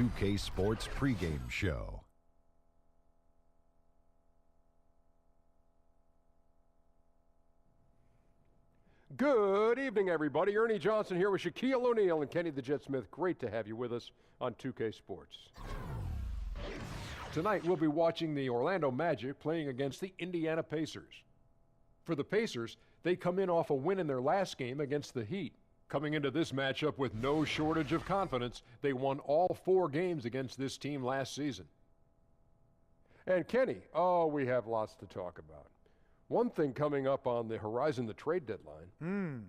2K Sports pregame show. Good evening, everybody. Ernie Johnson here with Shaquille O'Neal and Kenny the Jet Smith. Great to have you with us on 2K Sports. Tonight, we'll be watching the Orlando Magic playing against the Indiana Pacers. For the Pacers, they come in off a win in their last game against the Heat. Coming into this matchup with no shortage of confidence, they won all 4 games against this team last season. And Kenny, we have lots to talk about. One thing coming up on the horizon, the trade deadline.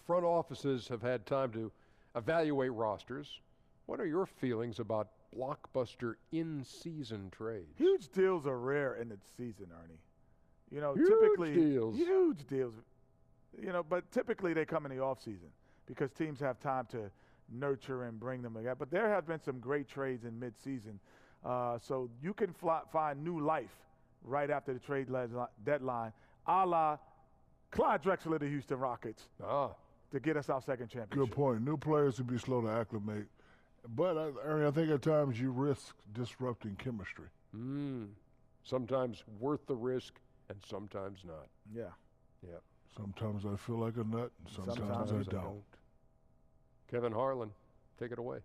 Front offices have had time to evaluate rosters. What are your feelings about blockbuster in-season trades? Huge deals are rare in the season, Ernie. You know, Huge typically deals. Huge deals. You know, but typically they come in the offseason because teams have time to nurture and bring them together. But there have been some great trades in midseason. So you can find new life right after the trade deadline, a la Clyde Drexler of the Houston Rockets, to get us our second championship. Good point. New players would be slow to acclimate. But, Ernie, I think at times you risk disrupting chemistry. Sometimes worth the risk and sometimes not. Yeah. Yeah. Sometimes I feel like a nut, and sometimes I don't. Kevin Harlan, take it away.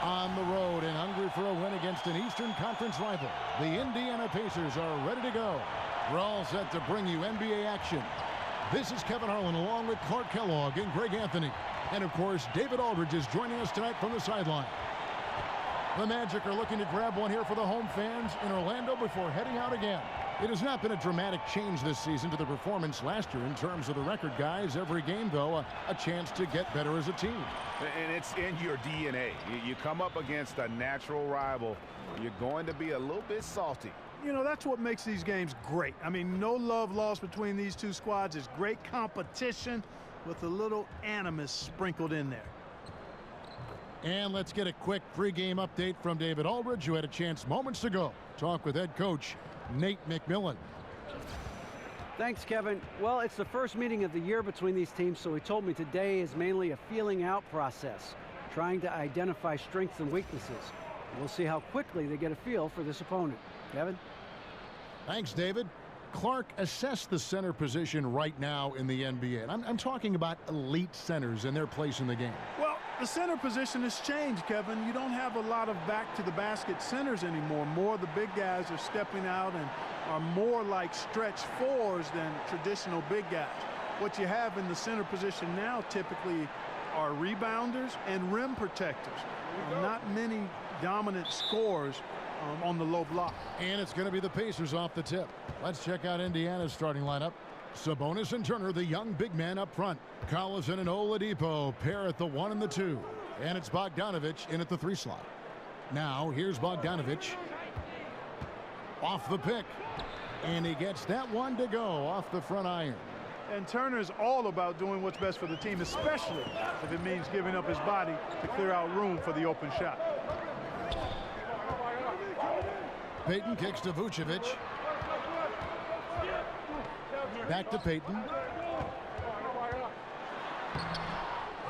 On the road and hungry for a win against an Eastern Conference rival, the Indiana Pacers are ready to go. We're all set to bring you NBA action. This is Kevin Harlan along with Clark Kellogg and Greg Anthony. And, of course, David Aldridge is joining us tonight from the sideline. The Magic are looking to grab one here for the home fans in Orlando before heading out again. It has not been a dramatic change this season to the performance last year in terms of the record, guys. Every game, though, a chance to get better as a team. And it's in your DNA. You come up against a natural rival, you're going to be a little bit salty. You know, that's what makes these games great. I mean, no love lost between these two squads. It's great competition with a little animus sprinkled in there. And let's get a quick pregame update from David Aldridge, who had a chance moments ago to talk with head coach Nate McMillan. Thanks, Kevin. Well, it's the first meeting of the year between these teams, so he told me today is mainly a feeling out process, trying to identify strengths and weaknesses. We'll see how quickly they get a feel for this opponent. Kevin? Thanks, David. Clark, assess the center position right now in the NBA. And I'm talking about elite centers and their place in the game. Well, the center position has changed, Kevin. You don't have a lot of back-to-the-basket centers anymore. More of the big guys are stepping out and are more like stretch fours than traditional big guys. What you have in the center position now typically are rebounders and rim protectors. Not many dominant scorers on the low block. And it's going to be the Pacers off the tip. Let's check out Indiana's starting lineup. Sabonis and Turner, the young big man up front. Collison and Oladipo pair at the 1 and the 2. And it's Bogdanovich in at the 3 slot. Now, here's Bogdanovich. Off the pick. And he gets that one to go off the front iron. And Turner's all about doing what's best for the team, especially if it means giving up his body to clear out room for the open shot. Payton kicks to Vucevic. Back to Payton.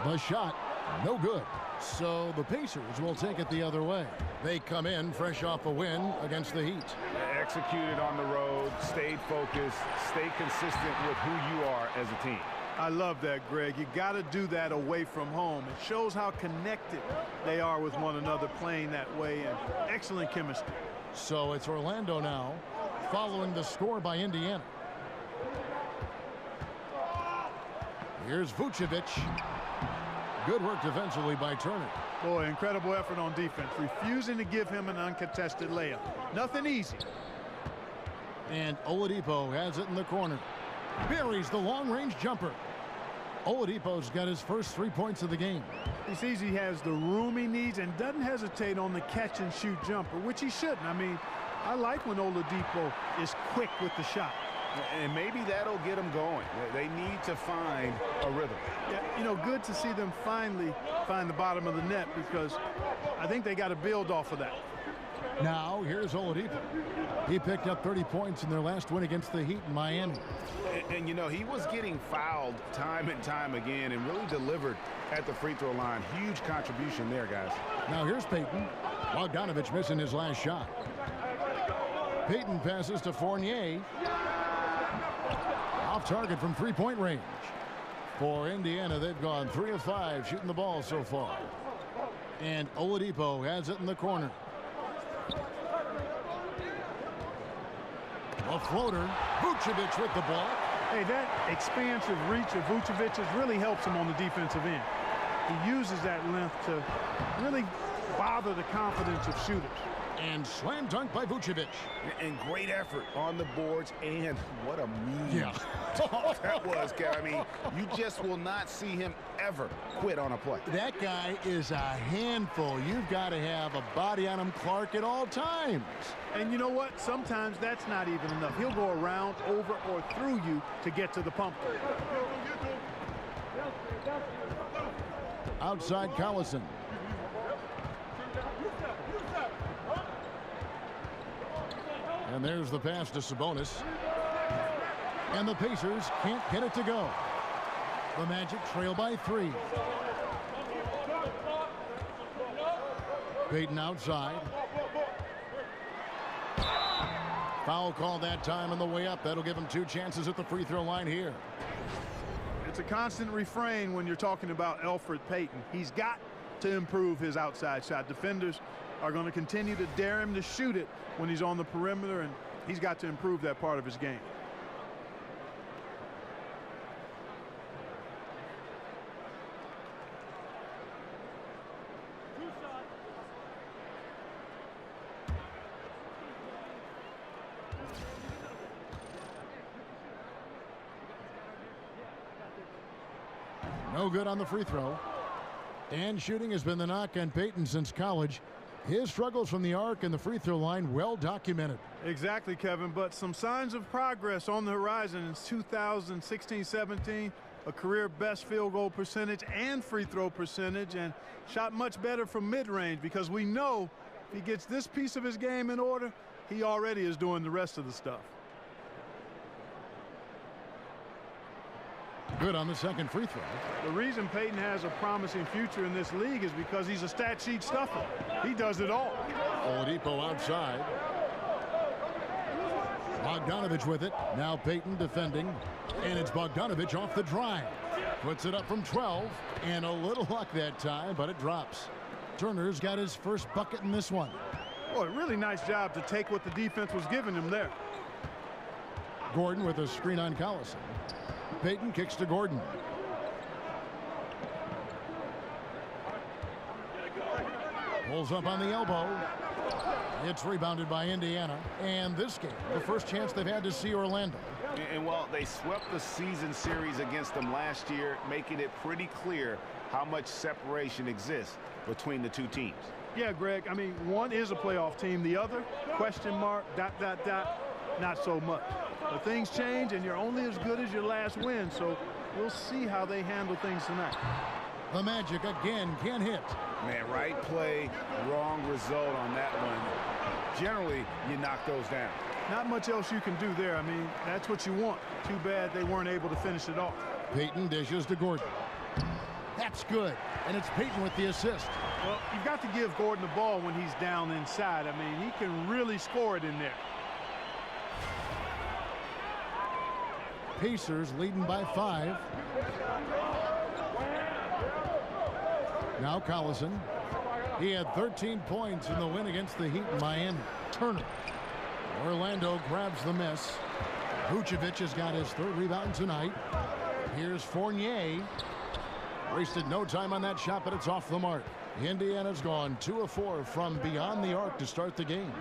The shot, no good. So the Pacers will take it the other way. They come in fresh off a win against the Heat. Executed on the road, stayed focused, stayed consistent with who you are as a team. I love that, Greg. You got to do that away from home. It shows how connected they are with one another playing that way, and excellent chemistry. So it's Orlando now, following the score by Indiana. Here's Vucevic. Good work defensively by Turner. Boy, incredible effort on defense, refusing to give him an uncontested layup. Nothing easy. And Oladipo has it in the corner. Buries the long-range jumper. Oladipo's got his first 3 points of the game. He sees he has the room he needs and doesn't hesitate on the catch-and-shoot jumper, which he shouldn't. I mean, I like when Oladipo is quick with the shot. And maybe that'll get them going. They need to find a rhythm. Yeah, you know, good to see them finally find the bottom of the net because I think they got to build off of that. Now, here's Oladipo. He picked up 30 points in their last win against the Heat in Miami. And you know, he was getting fouled time and time again and really delivered at the free throw line. Huge contribution there, guys. Now, here's Payton. Bogdanovich missing his last shot. Payton passes to Fournier. Off target from three-point range. For Indiana, they've gone 3 of 5 shooting the ball so far. And Oladipo has it in the corner. A floater. Vucevic with the ball. Hey, that expansive reach of Vucevic's really helps him on the defensive end. He uses that length to really bother the confidence of shooters. And slam dunk by Vucevic. And great effort on the boards, and what a mean Yeah. that was, Kev. I mean, you just will not see him ever quit on a play. That guy is a handful. You've got to have a body on him, Clark, at all times. And you know what? Sometimes that's not even enough. He'll go around, over, or through you to get to the pump. Outside Collison. And there's the pass to Sabonis. And the Pacers can't get it to go. The Magic trail by 3. Payton outside. Foul call that time on the way up. That'll give him 2 chances at the free throw line here. It's a constant refrain when you're talking about Elfrid Payton. He's got to improve his outside shot. Defenders are going to continue to dare him to shoot it when he's on the perimeter, and he's got to improve that part of his game. No good on the free throw. And shooting has been the knock on Payton since college. His struggles from the arc and the free throw line well documented. Exactly, Kevin, but some signs of progress on the horizon in 2016-17. A career best field goal percentage and free throw percentage, and shot much better from mid-range, because we know if he gets this piece of his game in order, he already is doing the rest of the stuff. Good on the second free throw. The reason Payton has a promising future in this league is because he's a stat sheet stuffer. He does it all. Oladipo outside. Bogdanovich with it. Now Payton defending. And it's Bogdanovich off the drive. Puts it up from 12. And a little luck that time, but it drops. Turner's got his first bucket in this one. Boy, really nice job to take what the defense was giving him there. Gordon with a screen on Collison. Payton kicks to Gordon. Pulls up on the elbow. It's rebounded by Indiana. And this game, the first chance they've had to see Orlando. And while they swept the season series against them last year, making it pretty clear how much separation exists between the two teams. Yeah, Greg, I mean, one is a playoff team. The other, question mark, ... not so much. But things change, and you're only as good as your last win, so we'll see how they handle things tonight. The Magic again can't hit. Man, right play, wrong result on that one. Generally, you knock those down. Not much else you can do there. I mean, that's what you want. Too bad they weren't able to finish it off. Payton dishes to Gordon. That's good, and it's Payton with the assist. Well, you've got to give Gordon the ball when he's down inside. I mean, he can really score it in there. Pacers leading by 5. Now Collison. He had 13 points in the win against the Heat in Miami. Turner. Orlando grabs the miss. Vucevic has got his 3rd rebound tonight. Here's Fournier. Wasted no time on that shot, but it's off the mark. Indiana's gone 2 of 4 from beyond the arc to start the game.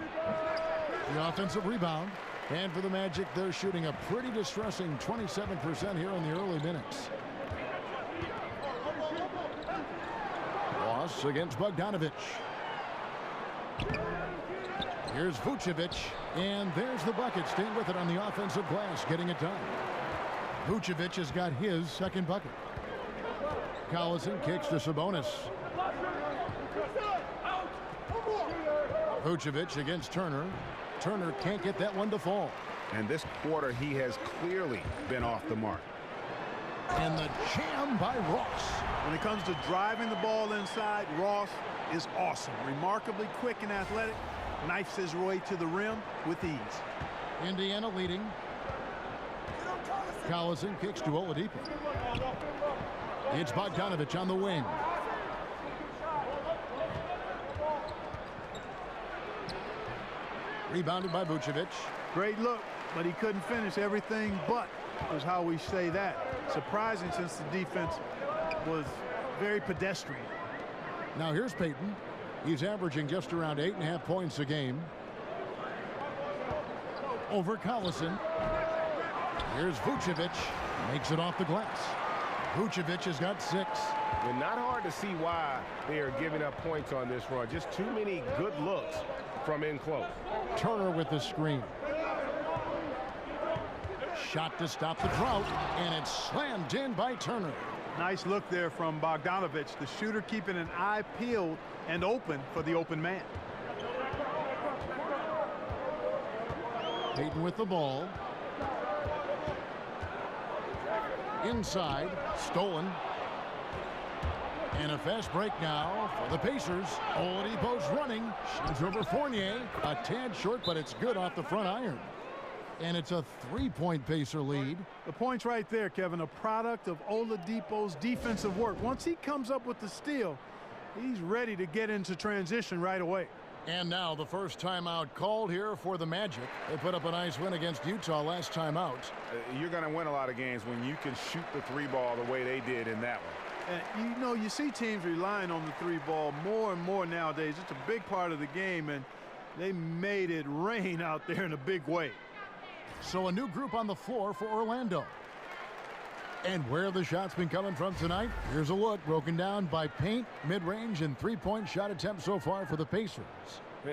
The offensive rebound. And for the Magic, they're shooting a pretty distressing 27% here in the early minutes. Loss against Bogdanovich. Here's Vucevic, and there's the bucket. Staying with it on the offensive glass, getting it done. Vucevic has got his 2nd bucket. Collison kicks to Sabonis. Vucevic against Turner. Turner can't get that one to fall. And this quarter, he has clearly been off the mark. And the jam by Ross. When it comes to driving the ball inside, Ross is awesome. Remarkably quick and athletic. Knifes his way to the rim with ease. Indiana leading. Collison kicks to Oladipo. It's Bogdanovich on the wing. Rebounded by Vucevic. Great look, but he couldn't finish. Everything but is how we say that. Surprising since the defense was very pedestrian. Now here's Payton. He's averaging just around 8.5 points a game. Over Collison. Here's Vucevic. Makes it off the glass. Vucevic has got 6. Well, not hard to see why they are giving up points on this run. Just too many good looks from in close. Turner with the screen. Shot to stop the drought, and it's slammed in by Turner. Nice look there from Bogdanovich, the shooter keeping an eye peeled and open for the open man. Payton with the ball. Inside, stolen. And a fast break now for the Pacers. Oladipo's running. Shoots over Fournier. A tad short, but it's good off the front iron. And it's a 3-point Pacer lead. The point's right there, Kevin. A product of Oladipo's defensive work. Once he comes up with the steal, he's ready to get into transition right away. And now the first timeout called here for the Magic. They put up a nice win against Utah last time out. You're going to win a lot of games when you can shoot the 3 ball the way they did in that one. And you know, you see teams relying on the 3 ball more and more nowadays. It's a big part of the game, and they made it rain out there in a big way. So a new group on the floor for Orlando. And where the shots been coming from tonight? Here's a look broken down by paint, mid-range, and 3-point shot attempts so far for the Pacers.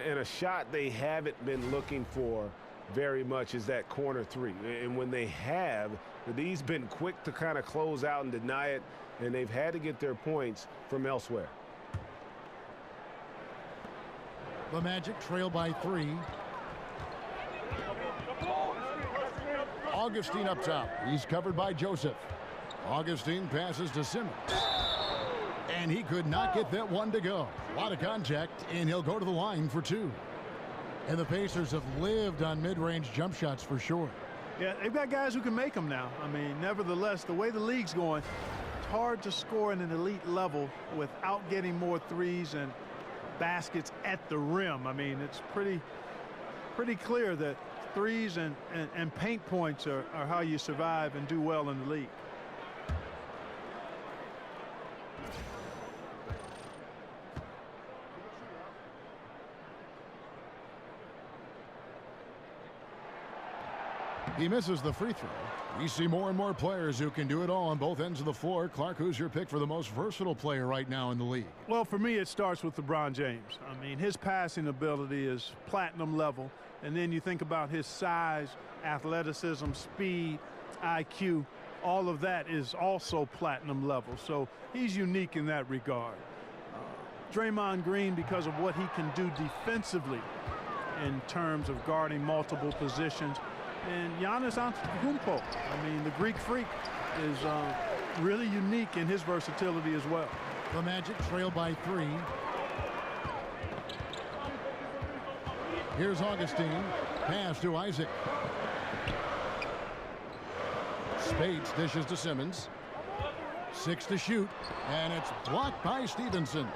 And a shot they haven't been looking for very much is that corner 3. And when they have, these been quick to kind of close out and deny it, and they've had to get their points from elsewhere. The Magic trail by 3. Augustine up top. He's covered by Joseph. Augustine passes to Simmons. And he could not get that one to go. A lot of contact, and he'll go to the line for 2. And the Pacers have lived on mid-range jump shots for sure. Yeah, they've got guys who can make them now. I mean, nevertheless, the way the league's going, it's hard to score at an elite level without getting more threes and baskets at the rim. I mean, it's pretty clear that threes and paint points are how you survive and do well in the league. He misses the free throw. We see more and more players who can do it all on both ends of the floor. Clark, who's your pick for the most versatile player right now in the league? Well, for me, it starts with LeBron James. I mean, his passing ability is platinum level. And then you think about his size, athleticism, speed, IQ. All of that is also platinum level. So he's unique in that regard. Draymond Green, because of what he can do defensively in terms of guarding multiple positions. And Giannis Antetokounmpo, I mean, the Greek freak, is really unique in his versatility as well. The Magic trail by 3. Here's Augustine. Pass to Isaac. Spades dishes to Simmons. 6 to shoot. And it's blocked by Stevenson.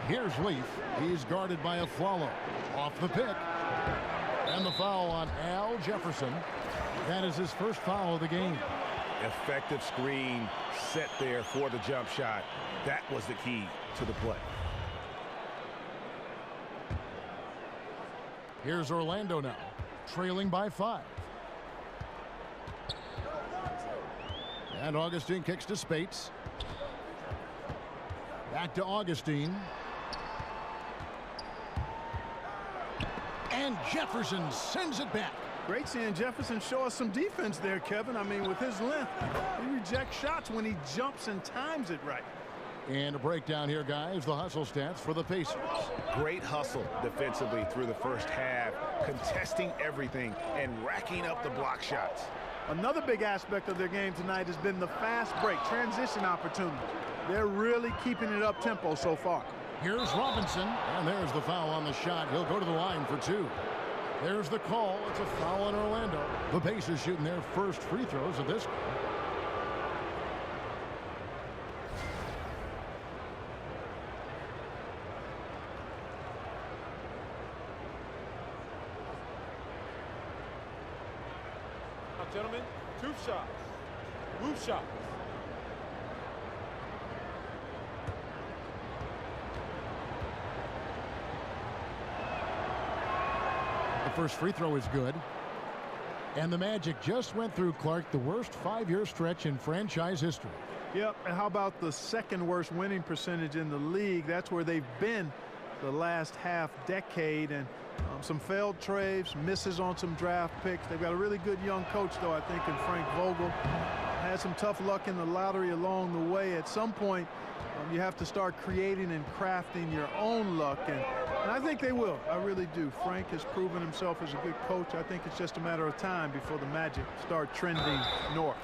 Here's Leaf. He's guarded by Afflalo. Off the pick. And the foul on Al Jefferson. That is his first foul of the game. Effective screen set there for the jump shot. That was the key to the play. Here's Orlando now, trailing by 5. And Augustine kicks to Spates. Back to Augustine. And Jefferson sends it back. Great seeing Jefferson show us some defense there, Kevin. I mean, with his length, he rejects shots when he jumps and times it right. And a breakdown here, guys. The hustle stats for the Pacers. Great hustle defensively through the first half, contesting everything and racking up the block shots. Another big aspect of their game tonight has been the fast break, transition opportunities. They're really keeping it up tempo so far. Here's Robinson, and there's the foul on the shot. He'll go to the line for 2. There's the call. It's a foul on Orlando. The Pacers shooting their first free throws of this game. Now, gentlemen, 2 shots. Move shots. First free throw is good. And the Magic just went through, Clark, the worst 5-year stretch in franchise history. Yep, and how about the second worst winning percentage in the league? That's where they've been the last half decade. And some failed trades, misses on some draft picks. They've got a really good young coach, though, I think, in Frank Vogel. Had some tough luck in the lottery along the way. At some point, you have to start creating and crafting your own luck. And I think they will. I really do. Frank has proven himself as a good coach. I think it's just a matter of time before the Magic start trending north.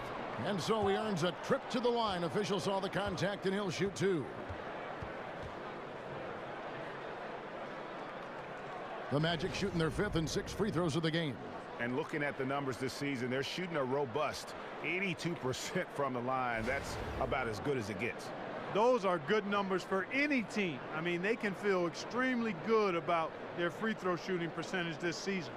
And so he earns a trip to the line. Official saw the contact, and he'll shoot 2. The Magic shooting their 5th and 6th free throws of the game. And looking at the numbers this season, they're shooting a robust 82% from the line. That's about as good as it gets. Those are good numbers for any team. I mean, they can feel extremely good about their free throw shooting percentage this season.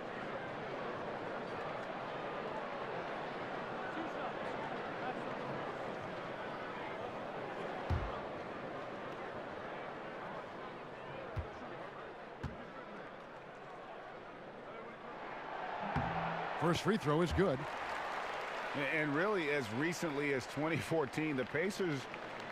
First free throw is good. And really, as recently as 2014, the Pacers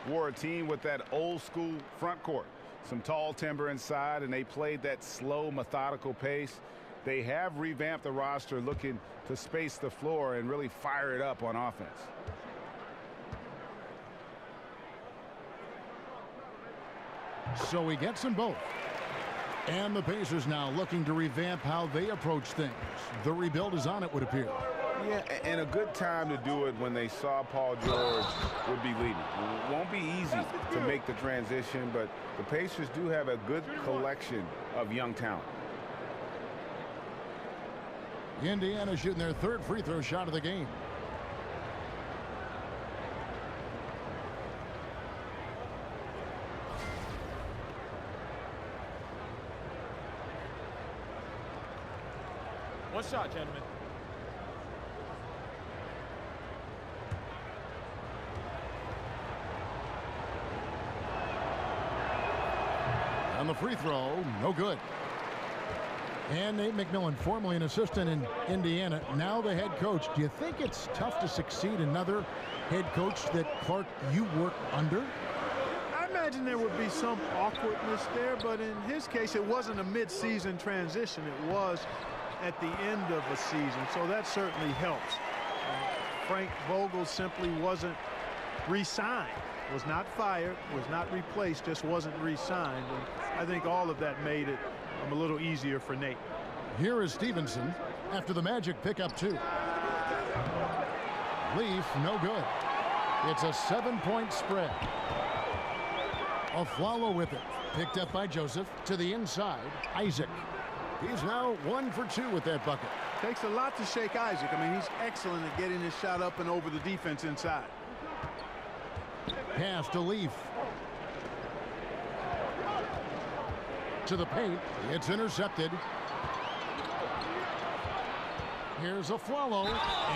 were a team with that old school front court. Some tall timber inside, and they played that slow, methodical pace. They have revamped the roster, looking to space the floor and really fire it up on offense. So he gets them both. And the Pacers now looking to revamp how they approach things. The rebuild is on, it would appear. Yeah, and a good time to do it when they saw Paul George would be leading. It won't be easy to make the transition, but the Pacers do have a good collection of young talent. Indiana shooting their 3rd free throw shot of the game. One shot, gentlemen. On the free throw, no good. And Nate McMillan, formerly an assistant in Indiana, now the head coach. Do you think it's tough to succeed another head coach that, Clark, you work under? I imagine there would be some awkwardness there, but in his case, it wasn't a mid-season transition. It was at the end of a season, so that certainly helps. Frank Vogel simply wasn't re-signed, was not fired, was not replaced, just wasn't re-signed. And I think all of that made it a little easier for Nate. Here is Stevenson after the Magic pick up 2. Leaf, no good. It's a 7-point spread. Aflalo with it. Picked up by Joseph to the inside. Isaac. He's now 1 for 2 with that bucket. Takes a lot to shake Isaac. I mean, he's excellent at getting his shot up and over the defense inside. Pass to Leaf. To the paint. It's intercepted. Here's Aflalo.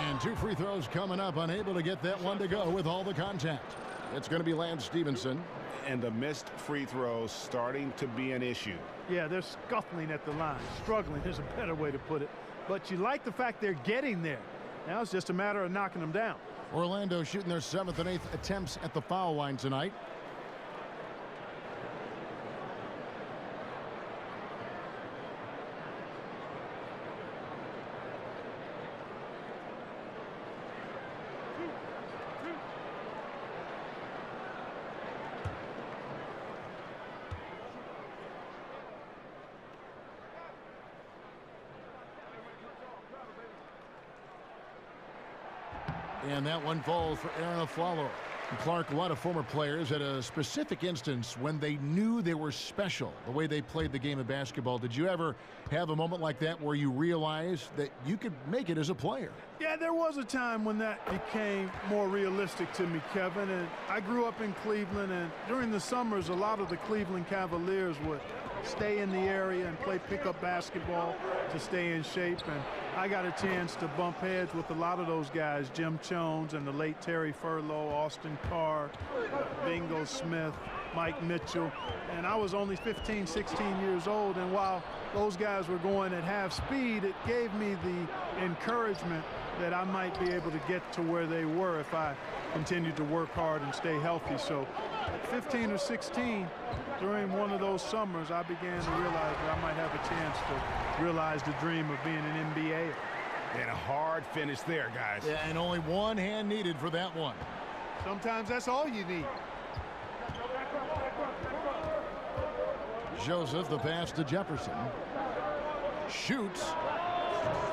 And 2 free throws coming up. Unable to get that one to go with all the contact. It's going to be Lance Stevenson. And the missed free throws starting to be an issue. Yeah, they're scuffling at the line. Struggling is a better way to put it. But you like the fact they're getting there. Now it's just a matter of knocking them down. Orlando shooting their 7th and 8th attempts at the foul line tonight. And that one falls for Aaron Aflalo. Clark, a lot of former players had a specific instance when they knew they were special, the way they played the game of basketball. Did you ever have a moment like that where you realized that you could make it as a player? Yeah, there was a time when that became more realistic to me, Kevin. And I grew up in Cleveland, and during the summers, a lot of the Cleveland Cavaliers would stay in the area and play pickup basketball to stay in shape. And I got a chance to bump heads with a lot of those guys, Jim Jones and the late Terry Furlow, Austin Carr, Bingo Smith, Mike Mitchell. And I was only 15, 16 years old. And while those guys were going at half speed, it gave me the encouragement that I might be able to get to where they were if I continued to work hard and stay healthy. So at 15 or 16, during one of those summers, I began to realize that I might have a chance to realize the dream of being an NBA. And a hard finish there, guys. Yeah, and only one hand needed for that one. Sometimes that's all you need. Joseph, the pass to Jefferson. Shoots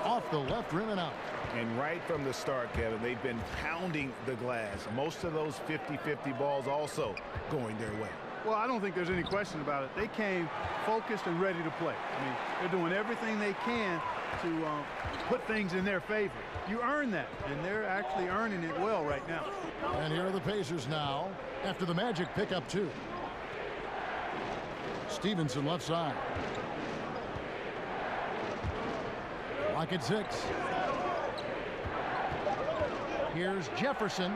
off the left rim and out. And right from the start, Kevin, they've been pounding the glass. Most of those 50-50 balls also going their way. Well, I don't think there's any question about it. They came focused and ready to play. I mean, they're doing everything they can to put things in their favor. You earn that, and they're actually earning it well right now. And here are the Pacers now after the Magic pick up 2. Stevenson left side. Clock at 6. Here's Jefferson,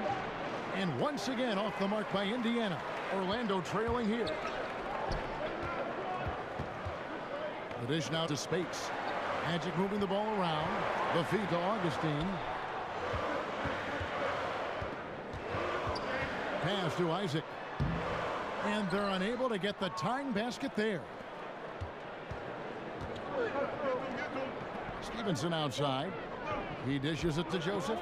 and once again off the mark by Indiana. Orlando trailing here. The dish now to Spates. Magic moving the ball around. The feed to Augustine. Pass to Isaac. And they're unable to get the tying basket there. Stevenson outside. He dishes it to Joseph.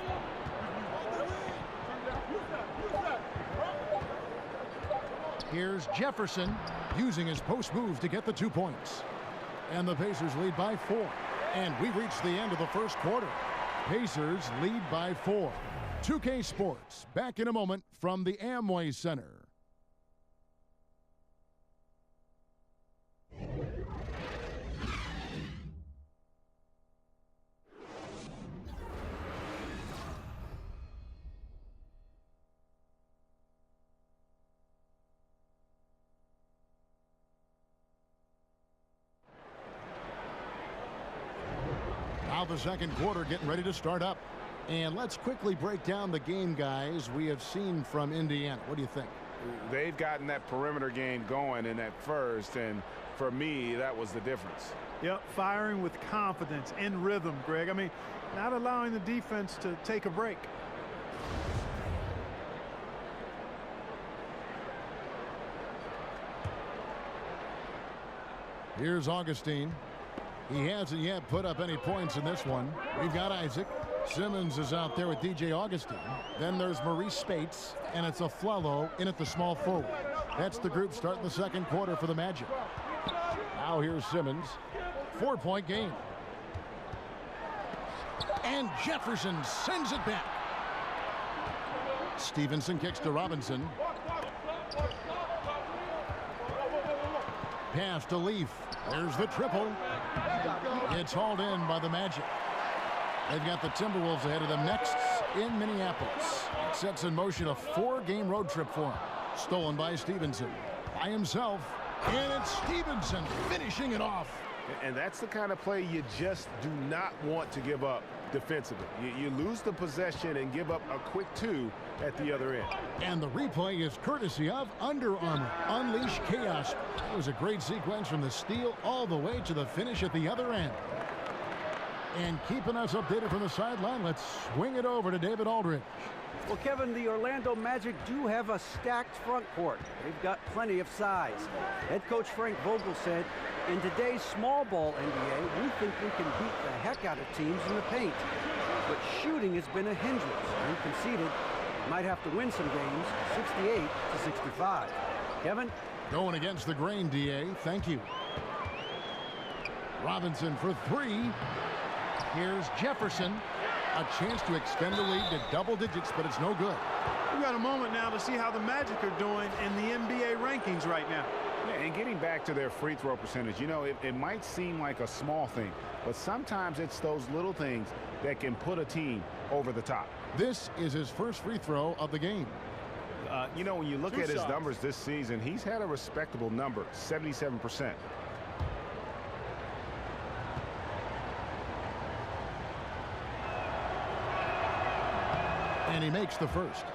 Here's Jefferson using his post move to get the 2 points. And the Pacers lead by 4. And we've reached the end of the first quarter. Pacers lead by 4. 2K Sports back in a moment from the Amway Center. Now the second quarter getting ready to start up. And let's quickly break down the game, guys, we have seen from Indiana. What do you think? They've gotten that perimeter game going in that first, and for me, that was the difference. Yep, firing with confidence and rhythm, Greg. I mean, not allowing the defense to take a break. Here's Augustine. He hasn't yet put up any points in this one. We've got Isaac. Simmons is out there with DJ Augustine. Then there's Maurice Spates, and it's Aflalo in at the small forward. That's the group starting the second quarter for the Magic. Now here's Simmons. 4-point game. And Jefferson sends it back. Stevenson kicks to Robinson. Pass to Leaf. There's the triple. It's hauled in by the Magic. They've got the Timberwolves ahead of them next in Minneapolis. It sets in motion a 4-game road trip for him. Stolen by Stevenson. By himself. And it's Stevenson finishing it off. And that's the kind of play you just do not want to give up defensively. You lose the possession and give up a quick 2 at the other end. And the replay is courtesy of Under Armour. Unleash chaos. It was a great sequence from the steal all the way to the finish at the other end. And keeping us updated from the sideline, let's swing it over to David Aldridge. Well, Kevin, the Orlando Magic do have a stacked front court. They've got plenty of size. Head coach Frank Vogel said, in today's small ball NBA, we think we can beat the heck out of teams in the paint. But shooting has been a hindrance. We conceded might have to win some games, 68-65. Kevin? Going against the grain, DA. Thank you. Robinson for 3. Here's Jefferson. A chance to extend the lead to double digits, but it's no good. We've got a moment now to see how the Magic are doing in the NBA rankings right now. Yeah, and getting back to their free throw percentage, you know, it might seem like a small thing, but sometimes it's those little things that can put a team over the top. This is his first free throw of the game. You know, when you look at his numbers this season, he's had a respectable number, 77%. And he makes the first.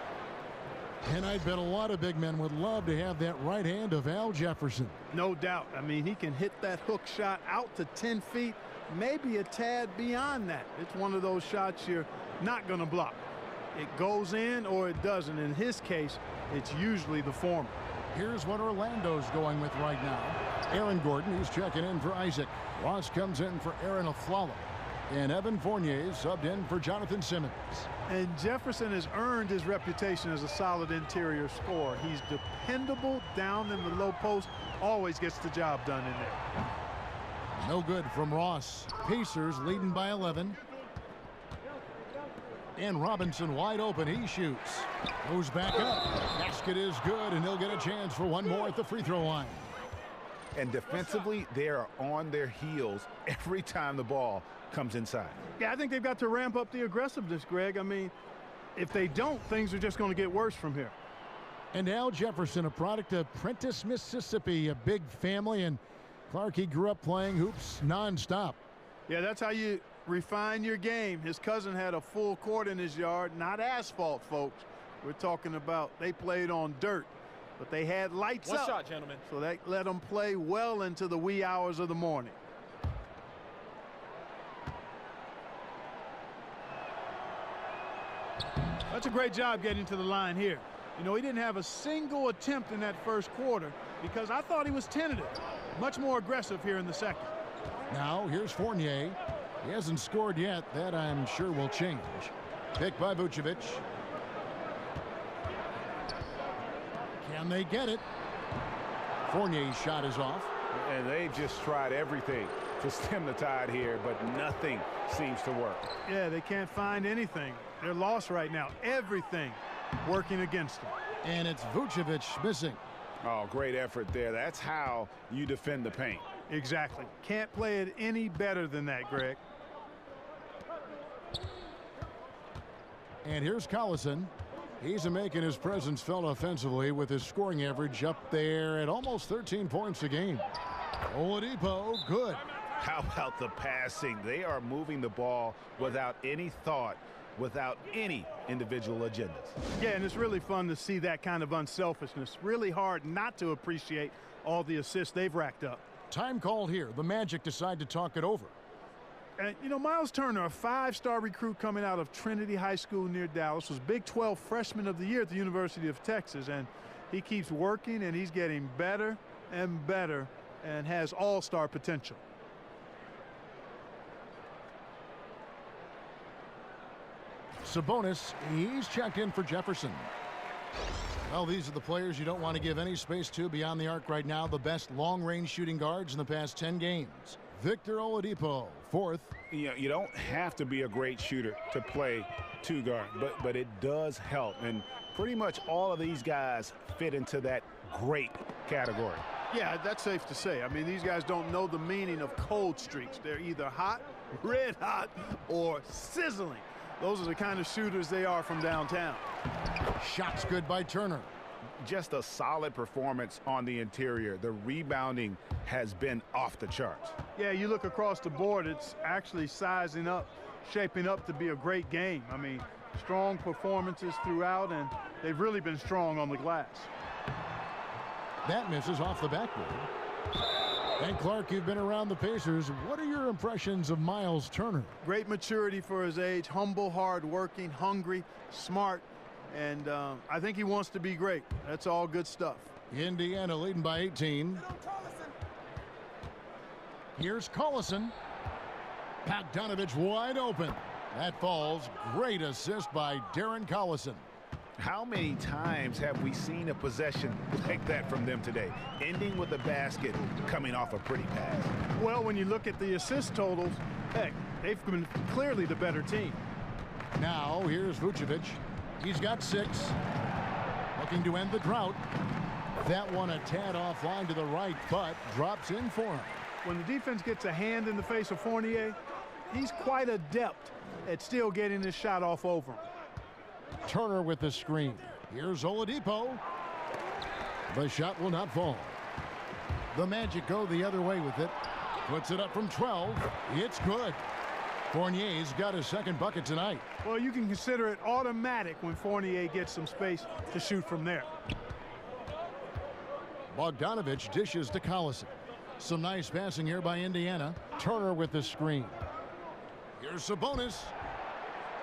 And I bet a lot of big men would love to have that right hand of Al Jefferson. No doubt. I mean, he can hit that hook shot out to 10 feet, maybe a tad beyond that. It's one of those shots you're not going to block. It goes in or it doesn't. In his case, it's usually the former. Here's what Orlando's going with right now. Aaron Gordon, he's checking in for Isaac. Ross comes in for Aaron Aflalo. And Evan Fournier subbed in for Jonathan Simmons. And Jefferson has earned his reputation as a solid interior scorer. He's dependable down in the low post, always gets the job done in there. No good from Ross. Pacers leading by 11. And Robinson wide open. He shoots. Goes back up. Basket is good, and he'll get a chance for one more at the free throw line. And defensively, they are on their heels every time the ball comes inside. Yeah, I think they've got to ramp up the aggressiveness, Greg. I mean, if they don't, things are just going to get worse from here. And Al Jefferson, a product of Prentice, Mississippi, a big family, and Clark, he grew up playing hoops nonstop. Yeah, that's how you refine your game. His cousin had a full court in his yard, not asphalt, folks. We're talking about they played on dirt, but they had lights up. One shot, gentlemen. So that let them play well into the wee hours of the morning. That's a great job getting to the line here. You know, he didn't have a single attempt in that first quarter because I thought he was tentative. Much more aggressive here in the second. Now here's Fournier. He hasn't scored yet. That I'm sure will change. Picked by Vucevic. Can they get it? Fournier's shot is off. And they've just tried everything to stem the tide here, but nothing seems to work. Yeah, they can't find anything. They're lost right now. Everything working against them. And it's Vucevic missing. Oh, great effort there. That's how you defend the paint. Exactly. Can't play it any better than that, Greg. And here's Collison. He's making his presence felt offensively with his scoring average up there at almost 13 points a game. Oladipo, good. How about the passing? They are moving the ball without any thought, without any individual agendas. Yeah, and it's really fun to see that kind of unselfishness. Really hard not to appreciate all the assists they've racked up. Time called here. The Magic decide to talk it over. And, you know, Miles Turner, a five-star recruit coming out of Trinity High School near Dallas, was Big 12 Freshman of the Year at the University of Texas. And he keeps working, and he's getting better and better and has all-star potential. Sabonis, he's checked in for Jefferson. Well, these are the players you don't want to give any space to beyond the arc right now. The best long-range shooting guards in the past 10 games. Victor Oladipo, fourth. You don't have to be a great shooter to play two guard, but it does help. And pretty much all of these guys fit into that great category. Yeah, that's safe to say. I mean, these guys don't know the meaning of cold streaks. They're either hot, red hot, or sizzling. Those are the kind of shooters they are from downtown. Shots good by Turner. Just a solid performance on the interior. The rebounding has been off the charts. Yeah, you look across the board, it's actually sizing up, shaping up to be a great game. I mean, strong performances throughout, and they've really been strong on the glass. That misses off the backboard. And Clark, you've been around the Pacers. What are your impressions of Miles Turner? Great maturity for his age, humble, hard-working, hungry, smart, and I think he wants to be great. That's all good stuff. Indiana leading by 18. Here's Collison. Bogdanovich wide open. That falls. Great assist by Darren Collison. How many times have we seen a possession like that from them today, ending with a basket coming off a pretty pass? Well, when you look at the assist totals, heck, they've been clearly the better team. Now here's Vucevic. He's got 6. Looking to end the drought. That one a tad offline to the right, but drops in for him. When the defense gets a hand in the face of Fournier, he's quite adept at still getting his shot off over him. Turner with the screen. Here's Oladipo. The shot will not fall. The Magic go the other way with it. Puts it up from 12. It's good. Fournier's got his second bucket tonight. Well, you can consider it automatic when Fournier gets some space to shoot from there. Bogdanovich dishes to Collison. Some nice passing here by Indiana. Turner with the screen. Here's Sabonis.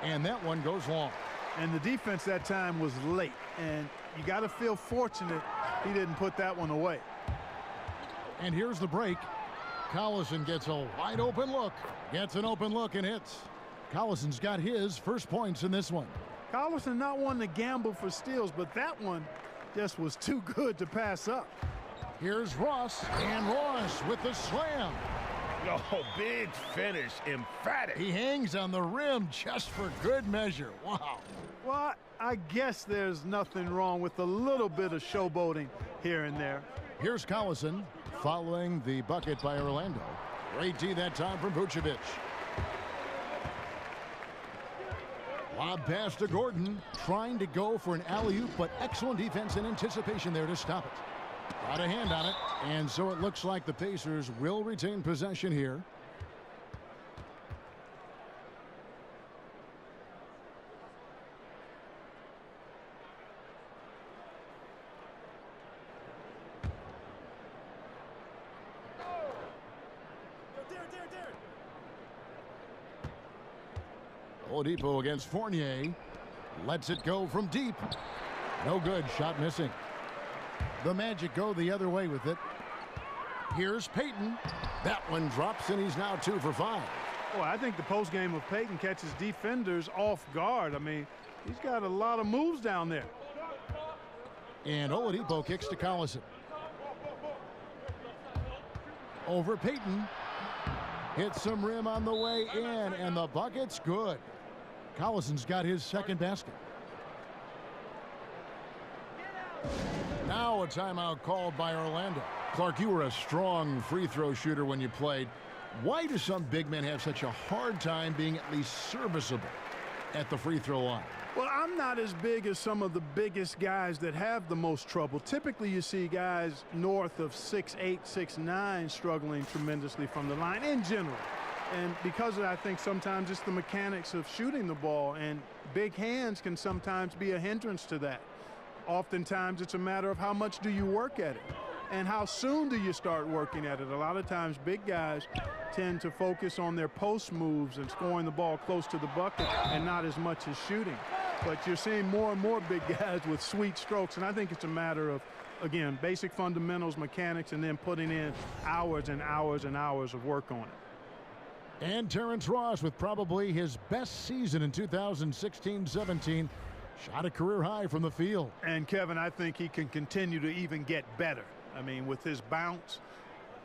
And that one goes long. And the defense that time was late. And you got to feel fortunate he didn't put that one away. And here's the break. Collison gets a wide open look. Gets an open look and hits. Collison's got his first points in this one. Collison not one to gamble for steals, but that one just was too good to pass up. Here's Ross, and Ross with the slam. Oh, big finish, emphatic. He hangs on the rim just for good measure. Wow. Well, I guess there's nothing wrong with a little bit of showboating here and there. Here's Collison following the bucket by Orlando. Great D that time from Vucevic. Lob pass to Gordon, trying to go for an alley-oop, but excellent defense and anticipation there to stop it. Got a hand on it, and so it looks like the Pacers will retain possession here. Oladipo against Fournier. Lets it go from deep. No good. Shot missing. The Magic go the other way with it. Here's Payton. That one drops, and he's now 2 for 5. Boy, I think the postgame of Payton catches defenders off guard. I mean, he's got a lot of moves down there. And Oladipo kicks to Collison. Over Payton. Hits some rim on the way in, and the bucket's good. Collison's got his second basket. Now a timeout called by Orlando. Clark, you were a strong free throw shooter when you played. Why do some big men have such a hard time being at least serviceable at the free throw line? Well, I'm not as big as some of the biggest guys that have the most trouble. Typically, you see guys north of 6'8", 6'9", struggling tremendously from the line in general. And because of that, I think sometimes it's the mechanics of shooting the ball, and big hands can sometimes be a hindrance to that. Oftentimes, it's a matter of how much do you work at it and how soon do you start working at it. A lot of times, big guys tend to focus on their post moves and scoring the ball close to the bucket and not as much as shooting. But you're seeing more and more big guys with sweet strokes, and I think it's a matter of, again, basic fundamentals, mechanics, and then putting in hours and hours and hours of work on it. And Terrence Ross with probably his best season in 2016-17. Shot a career high from the field. And Kevin, I think he can continue to even get better. I mean, with his bounce,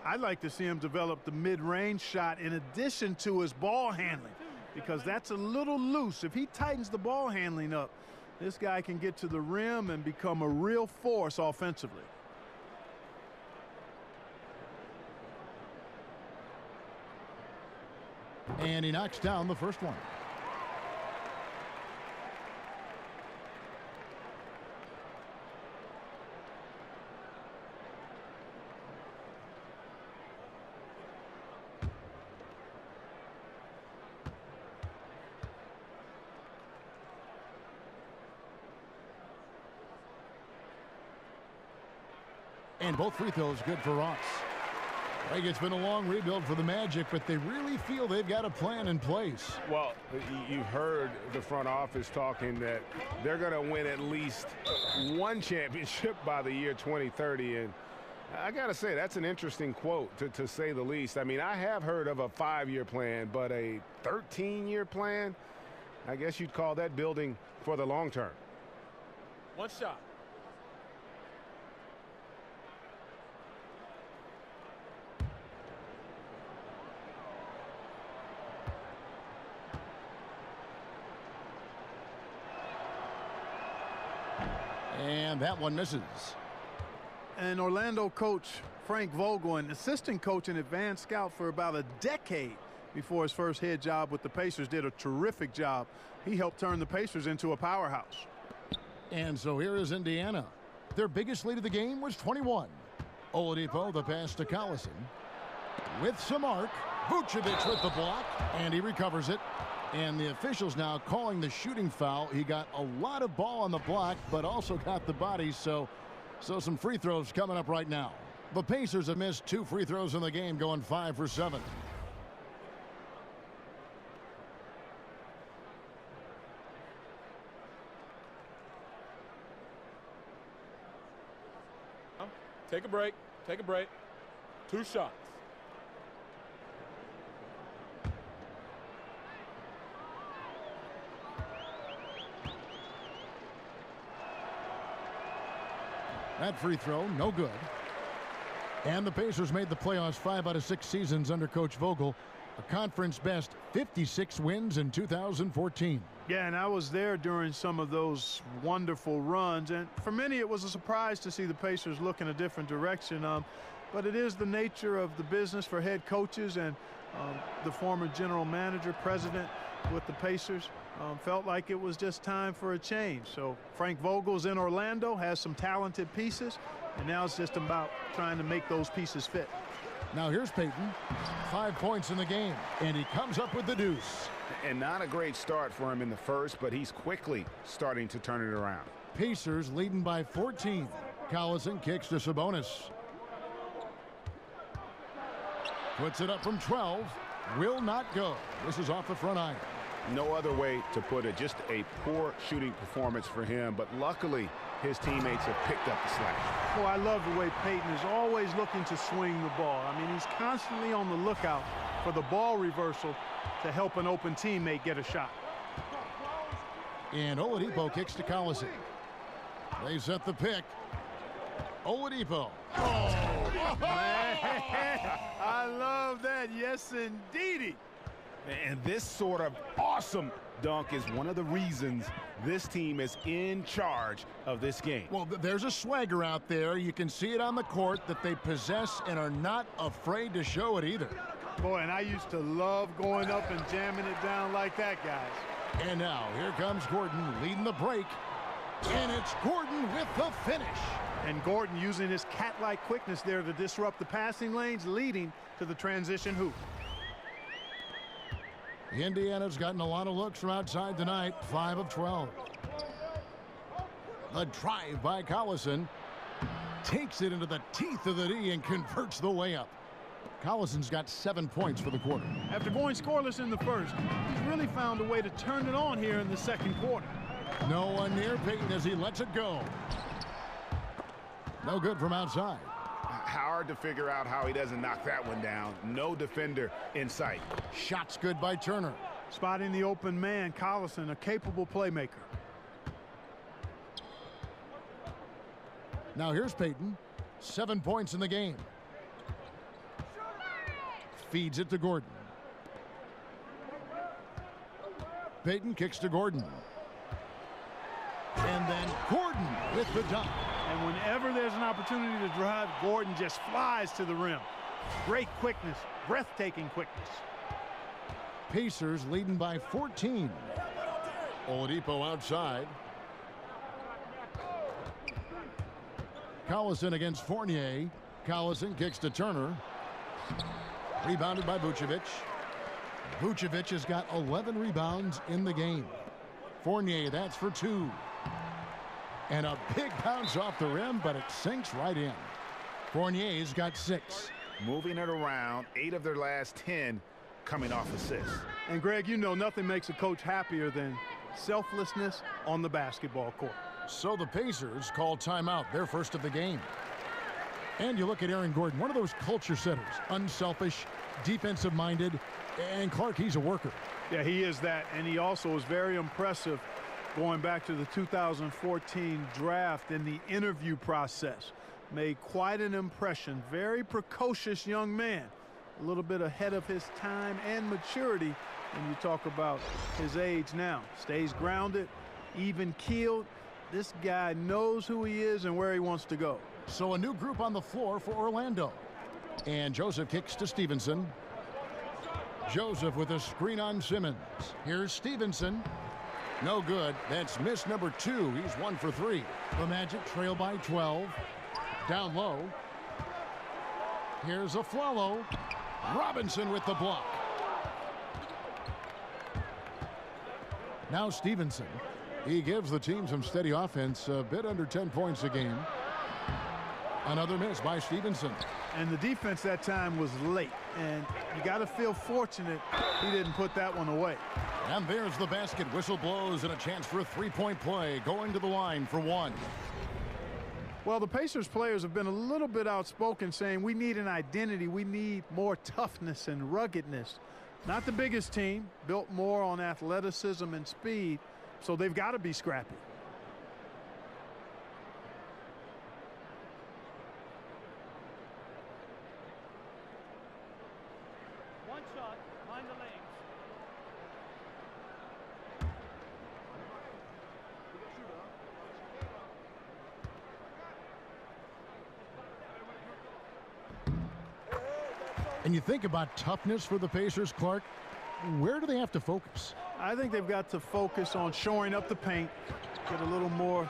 I'd like to see him develop the mid-range shot in addition to his ball handling, because that's a little loose. If he tightens the ball handling up, this guy can get to the rim and become a real force offensively. And he knocks down the first one. And both free throws good for Ross. Greg, it's been a long rebuild for the Magic, but they really feel they've got a plan in place. Well, you heard the front office talking that they're going to win at least one championship by the year 2030. And I got to say, that's an interesting quote, to say the least. I mean, I have heard of a 5-year plan, but a 13-year plan, I guess you'd call that building for the long term. One shot. And that one misses. And Orlando coach Frank Vogel, an assistant coach and advanced scout for about a decade before his first head job with the Pacers, did a terrific job. He helped turn the Pacers into a powerhouse. And so here is Indiana. Their biggest lead of the game was 21. Oladipo, the pass to Collison. With some arc, Vucevic with the block, and he recovers it. And the officials now calling the shooting foul. He got a lot of ball on the block, but also got the body, so some free throws coming up right now. The Pacers have missed 2 free throws in the game, going 5 for 7. Take a break. Take a break. 2 shots. That free throw, no good. And the Pacers made the playoffs 5 out of 6 seasons under Coach Vogel. A conference best 56 wins in 2014. Yeah, and I was there during some of those wonderful runs. And for many, it was a surprise to see the Pacers look in a different direction. But it is the nature of the business for head coaches, and the former general manager, president with the Pacers, felt like it was just time for a change. So Frank Vogel's in Orlando, has some talented pieces, and now it's just about trying to make those pieces fit. Now here's Payton, 5 points in the game, and he comes up with the deuce. And not a great start for him in the first, but he's quickly starting to turn it around. Pacers leading by 14. Collison kicks to Sabonis. Puts it up from 12. Will not go. This is off the front iron. No other way to put it. Just a poor shooting performance for him, but luckily his teammates have picked up the slack. Well, I love the way Payton is always looking to swing the ball. I mean, he's constantly on the lookout for the ball reversal to help an open teammate get a shot. And Oladipo kicks to Collison. They set the pick. Oladipo. Oh, man. I love that. Yes, indeedy. And this sort of awesome dunk is one of the reasons this team is in charge of this game. Well, there's a swagger out there. You can see it on the court that they possess and are not afraid to show it either. Boy, and I used to love going up and jamming it down like that, guys. And now here comes Gordon leading the break. And it's Gordon with the finish. And Gordon using his cat-like quickness there to disrupt the passing lanes, leading to the transition hoop. Indiana's gotten a lot of looks from outside tonight, 5 of 12. The drive by Collison takes it into the teeth of the D and converts the layup. Collison's got 7 points for the quarter. After going scoreless in the first, he's really found a way to turn it on here in the second quarter. No one near Payton as he lets it go. No good from outside. Hard to figure out how he doesn't knock that one down. No defender in sight. Shots good by Turner. Spotting the open man, Collison, a capable playmaker. Now here's Payton. 7 points in the game. Feeds it to Gordon. Payton kicks to Gordon. And then Gordon with the dunk. And whenever there's an opportunity to drive, Gordon just flies to the rim. Great quickness, breathtaking quickness. Pacers leading by 14. Oladipo outside. Collison against Fournier. Collison kicks to Turner. Rebounded by Vucevic. Vucevic has got 11 rebounds in the game. Fournier, that's for 2. And a big bounce off the rim, but it sinks right in. Fournier's got 6. Moving it around, 8 of their last 10 coming off assists. And Greg, you know nothing makes a coach happier than selflessness on the basketball court. So the Pacers call timeout, their first of the game. And you look at Aaron Gordon, one of those culture setters, unselfish, defensive-minded, and Clark, he's a worker. Yeah, he is that, and he also is very impressive going back to the 2014 draft in the interview process. Made quite an impression. Very precocious young man. A little bit ahead of his time and maturity when you talk about his age now. Stays grounded, even keeled, This guy knows who he is and where he wants to go. So a new group on the floor for Orlando. And Joseph kicks to Stevenson. Joseph with a screen on Simmons. Here's Stevenson. No good. That's miss number 2. He's 1 for 3. The Magic trail by 12. Down low. Here's Afflalo. Robinson with the block. Now Stevenson. He gives the team some steady offense, a bit under 10 points a game. Another miss by Stevenson. And the defense that time was late. And you got to feel fortunate he didn't put that one away. And there's the basket. Whistle blows and a chance for a three-point play. Going to the line for 1. Well, the Pacers players have been a little bit outspoken, saying we need an identity. We need more toughness and ruggedness. Not the biggest team, built more on athleticism and speed, so they've got to be scrappy. One shot, mind the lanes. And you think about toughness for the Pacers, Clark, where do they have to focus? I think they've got to focus on shoring up the paint, get a little more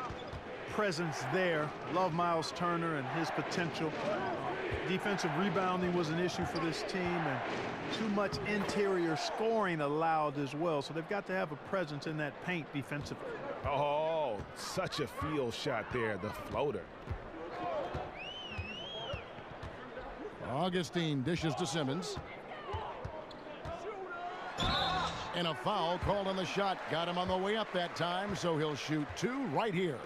presence there. Love Miles Turner and his potential. Defensive rebounding was an issue for this team, and too much interior scoring allowed as well. So they've got to have a presence in that paint defensively. Oh, such a field shot there, the floater. Augustine dishes to Simmons. And a foul called on the shot. Got him on the way up that time, so he'll shoot 2 right here.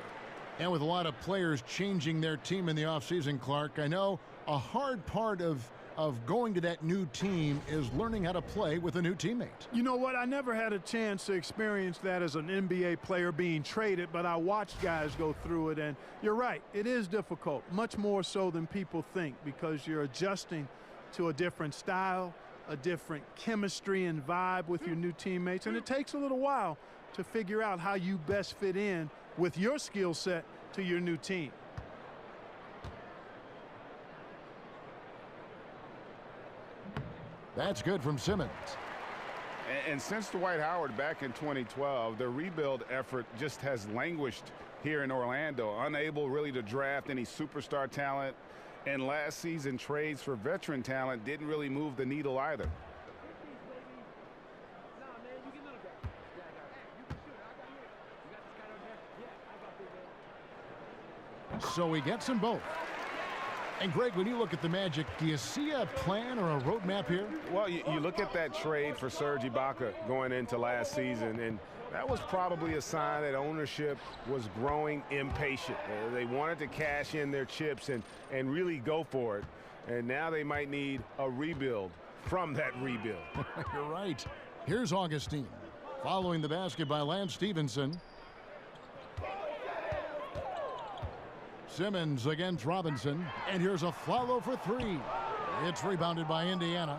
And with a lot of players changing their team in the offseason, Clark, I know a hard part of going to that new team is learning how to play with a new teammate. You know what? I never had a chance to experience that as an NBA player being traded, but I watched guys go through it, and you're right. It is difficult, much more so than people think, because you're adjusting to a different style, a different chemistry and vibe with your new teammates, and it takes a little while to figure out how you best fit in with your skill set to your new team. That's good from Simmons. And since Dwight Howard back in 2012, the rebuild effort just has languished here in Orlando, unable really to draft any superstar talent. And last season, trades for veteran talent didn't really move the needle either. So he gets them both. And Greg, when you look at the Magic, do you see a plan or a roadmap here? Well, you look at that trade for Serge Ibaka going into last season, and that was probably a sign that ownership was growing impatient. They wanted to cash in their chips and really go for it. And now they might need a rebuild from that rebuild. You're right. Here's Augustine. Following the basket by Lance Stevenson. Simmons against Robinson. And here's Afflalo for 3. It's rebounded by Indiana.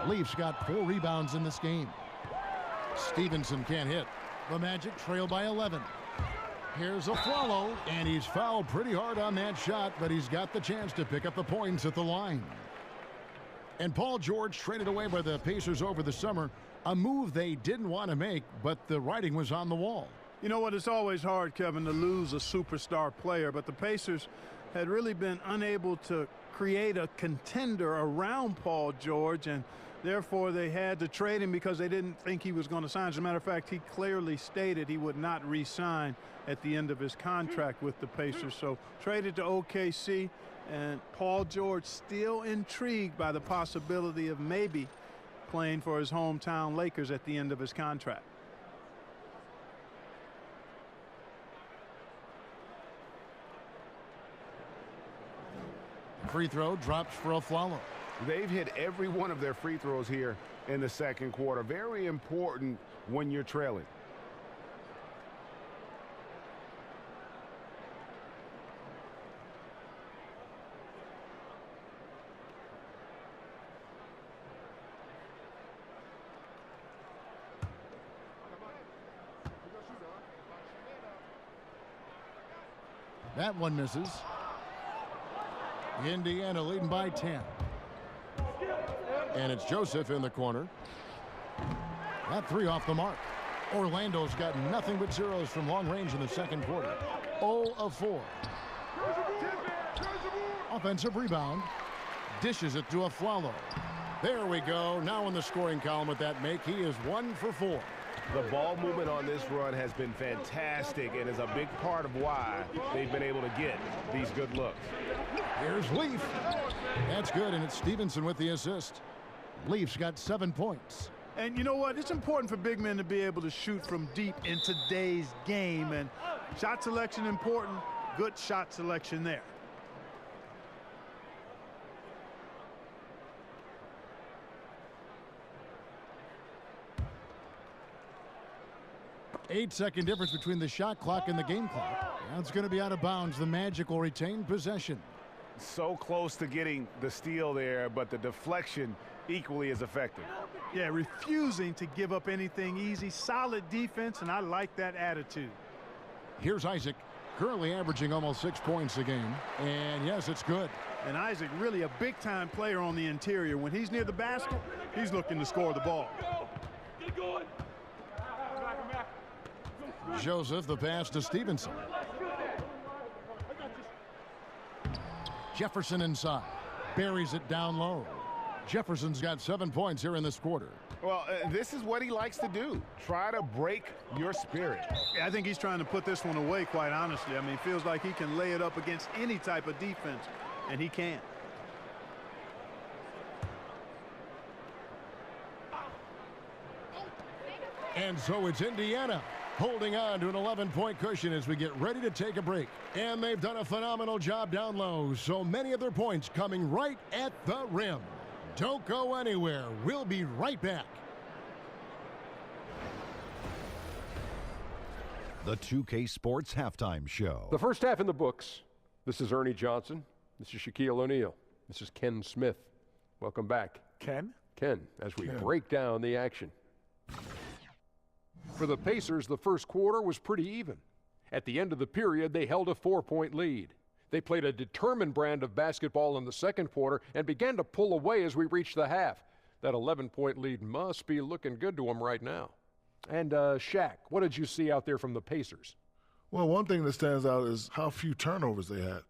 Leafs got 4 rebounds in this game. Stevenson can't hit. The Magic trail by 11. Here's Afflalo, and he's fouled pretty hard on that shot, but he's got the chance to pick up the points at the line. And Paul George traded away by the Pacers over the summer, a move they didn't want to make, but the writing was on the wall. You know what? It's always hard, Kevin, to lose a superstar player, but the Pacers had really been unable to create a contender around Paul George, and therefore they had to trade him because they didn't think he was going to sign. As a matter of fact, he clearly stated he would not re-sign at the end of his contract with the Pacers. So traded to OKC, and Paul George still intrigued by the possibility of maybe playing for his hometown Lakers at the end of his contract. Free throw drops for Afflalo. They've hit every one of their free throws here in the second quarter. Very important when you're trailing. That one misses. Indiana leading by 10. And it's Joseph in the corner. That three off the mark. Orlando's got nothing but zeros from long range in the second quarter. 0 of 4. Offensive rebound. Dishes it to Aflalo. There we go. Now in the scoring column with that make. He is 1 for 4. The ball movement on this run has been fantastic and is a big part of why they've been able to get these good looks. Here's Leaf. That's good, and it's Stevenson with the assist. Leaf's got 7 points. And you know what? It's important for big men to be able to shoot from deep in today's game. And shot selection important. Good shot selection there. Eight-second difference between the shot clock and the game clock. Now it's going to be out of bounds. The Magic will retain possession. So close to getting the steal there, but the deflection equally as effective. Yeah, refusing to give up anything easy. Solid defense, and I like that attitude. Here's Isaac, currently averaging almost 6 points a game. And yes, it's good. And Isaac really a big-time player on the interior. When he's near the basket, he's looking to score the ball. Get going. Joseph, the pass to Stevenson. Jefferson inside. Buries it down low. Jefferson's got 7 points here in this quarter. Well, this is what he likes to do. Try to break your spirit. Yeah, I think he's trying to put this one away, quite honestly. I mean, it feels like he can lay it up against any type of defense, and he can. And so it's Indiana holding on to an 11-point cushion as we get ready to take a break. And they've done a phenomenal job down low. So many of their points coming right at the rim. Don't go anywhere. We'll be right back. The 2K Sports Halftime Show. The first half in the books. This is Ernie Johnson. This is Shaquille O'Neal. This is Ken Smith. Welcome back. Ken? Ken, as we break down the action. For the Pacers, the first quarter was pretty even. At the end of the period, they held a 4-point lead. They played a determined brand of basketball in the second quarter and began to pull away as we reached the half. That 11-point lead must be looking good to them right now. And Shaq, what did you see out there from the Pacers? Well, one thing that stands out is how few turnovers they had.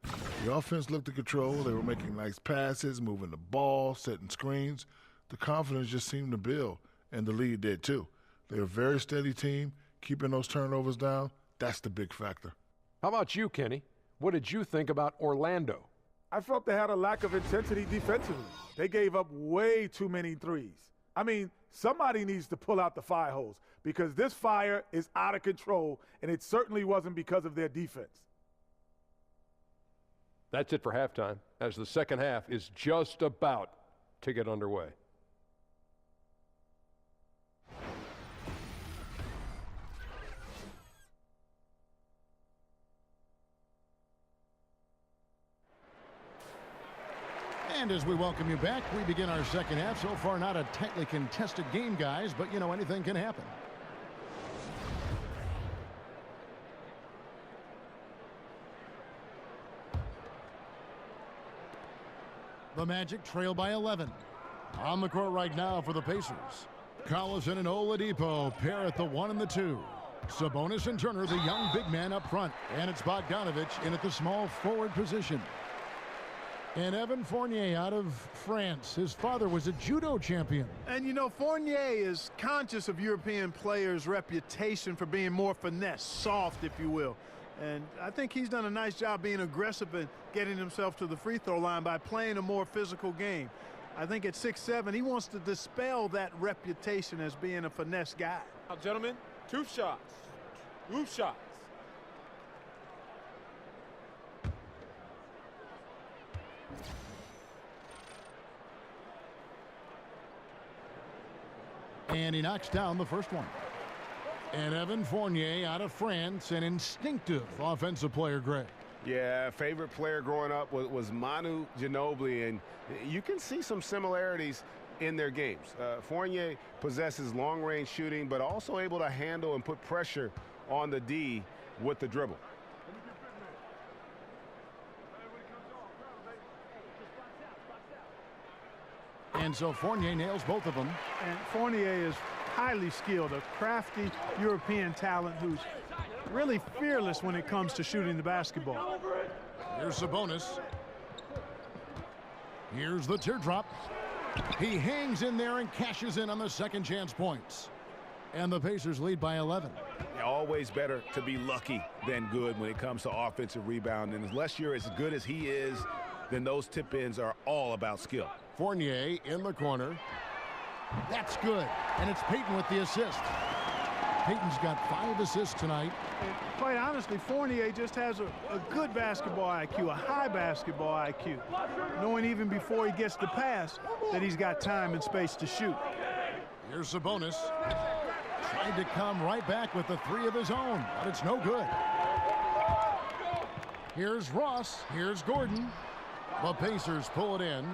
The offense looked in control. They were making nice passes, moving the ball, setting screens. The confidence just seemed to build, and the lead did too. They're a very steady team, keeping those turnovers down. That's the big factor. How about you, Kenny? What did you think about Orlando? I felt they had a lack of intensity defensively. They gave up way too many threes. I mean, somebody needs to pull out the fire hose because this fire is out of control, and it certainly wasn't because of their defense. That's it for halftime, as the second half is just about to get underway. And as we welcome you back, we begin our second half. So far, not a tightly contested game, guys, but, you know, anything can happen. The Magic trail by 11. On the court right now for the Pacers. Collison and Oladipo pair at the 1 and the 2. Sabonis and Turner, the young big man up front. And it's Bogdanovich in at the small forward position. And Evan Fournier out of France. His father was a judo champion. And, you know, Fournier is conscious of European players' reputation for being more finesse, soft, if you will. And I think he's done a nice job being aggressive and getting himself to the free throw line by playing a more physical game. I think at 6'7", he wants to dispel that reputation as being a finesse guy. Now, gentlemen, 2 shots. 2 shots. And he knocks down the first one. And Evan Fournier out of France, an instinctive offensive player, Greg. Yeah, favorite player growing up was Manu Ginobili, and you can see some similarities in their games. Fournier possesses long-range shooting, but also able to handle and put pressure on the D with the dribble. And so Fournier nails both of them. And Fournier is highly skilled, a crafty European talent who's really fearless when it comes to shooting the basketball. Here's Sabonis. Here's the teardrop. He hangs in there and cashes in on the second chance points. And the Pacers lead by 11. Always better to be lucky than good when it comes to offensive rebound. And unless you're as good as he is, then those tip-ins are all about skill. Fournier in the corner. That's good. And it's Payton with the assist. Payton's got 5 assists tonight. And quite honestly, Fournier just has a good basketball IQ, a high basketball IQ, knowing even before he gets the pass that he's got time and space to shoot. Here's Sabonis. Trying to come right back with the 3 of his own, but it's no good. Here's Ross. Here's Gordon. The Pacers pull it in.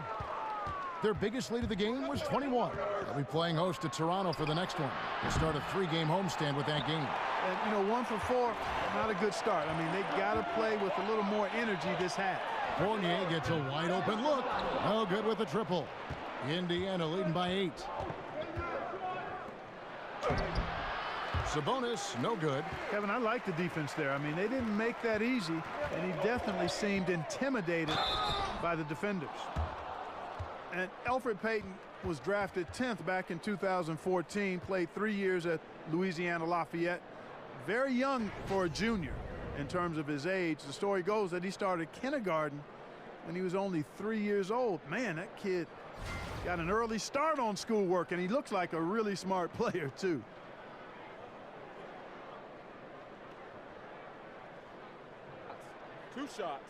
Their biggest lead of the game was 21. They'll be playing host to Toronto for the next one. They'll start a 3-game homestand with that game. And, you know, 1 for 4, not a good start. I mean, they got to play with a little more energy this half. Fournier gets a wide open look. No good with the triple. Indiana leading by 8. Sabonis, no good. Kevin, I like the defense there. I mean, they didn't make that easy, and he definitely seemed intimidated by the defenders. And Elfrid Payton was drafted 10th back in 2014, played 3 years at Louisiana Lafayette. Very young for a junior in terms of his age. The story goes that he started kindergarten when he was only 3 years old. Man, that kid got an early start on schoolwork, and he looks like a really smart player, too. Two shots.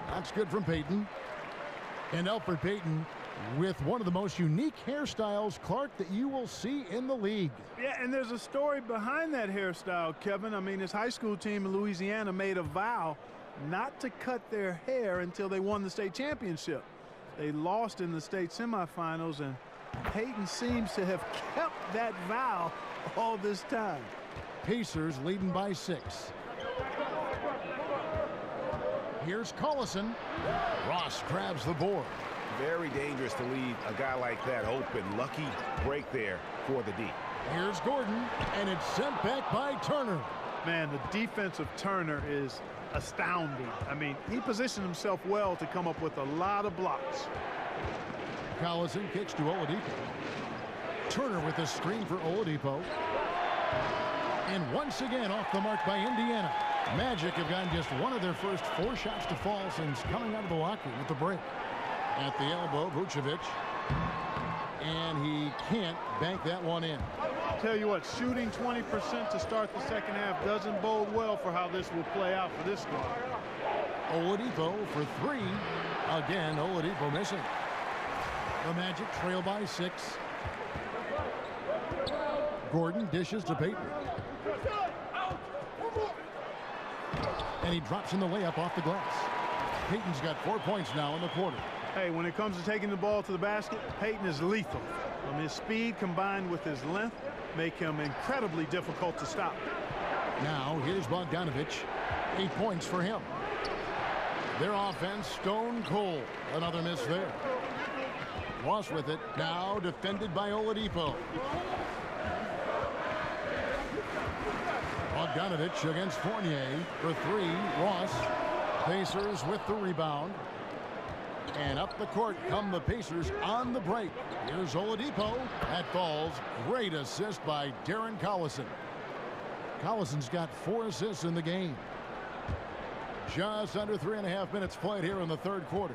That's good from Payton. And Elfrid Payton with one of the most unique hairstyles, Clark, that you will see in the league. Yeah, and there's a story behind that hairstyle, Kevin. I mean, his high school team in Louisiana made a vow not to cut their hair until they won the state championship. They lost in the state semifinals, and Payton seems to have kept that vow all this time. Pacers leading by 6. Here's Collison. Ross grabs the board. Very dangerous to leave a guy like that open. Lucky break there for the D. Here's Gordon, and it's sent back by Turner. Man, the defense of Turner is astounding. I mean, he positioned himself well to come up with a lot of blocks. Collison kicks to Oladipo. Turner with a screen for Oladipo. And once again off the mark by Indiana. Magic have gotten just one of their first 4 shots to fall since coming out of the locker room with the break. At the elbow, Vucevic. And he can't bank that one in. I'll tell you what, shooting 20% to start the second half doesn't bode well for how this will play out for this squad. Oladipo for 3. Again, Oladipo missing. The Magic trail by 6. Gordon dishes to Payton. And he drops in the layup off the glass. Payton's got 4 points now in the quarter. Hey, when it comes to taking the ball to the basket, Payton is lethal. His speed combined with his length make him incredibly difficult to stop. Now here's Bogdanovic. 8 points for him. Their offense stone cold. Another miss there. Ross with it. Now defended by Oladipo. Bogdanovic against Fournier for 3. Ross. Pacers with the rebound. And up the court come the Pacers on the break. Here's Oladipo. That falls. Great assist by Darren Collison. Collison's got 4 assists in the game. Just under 3.5 minutes played here in the third quarter.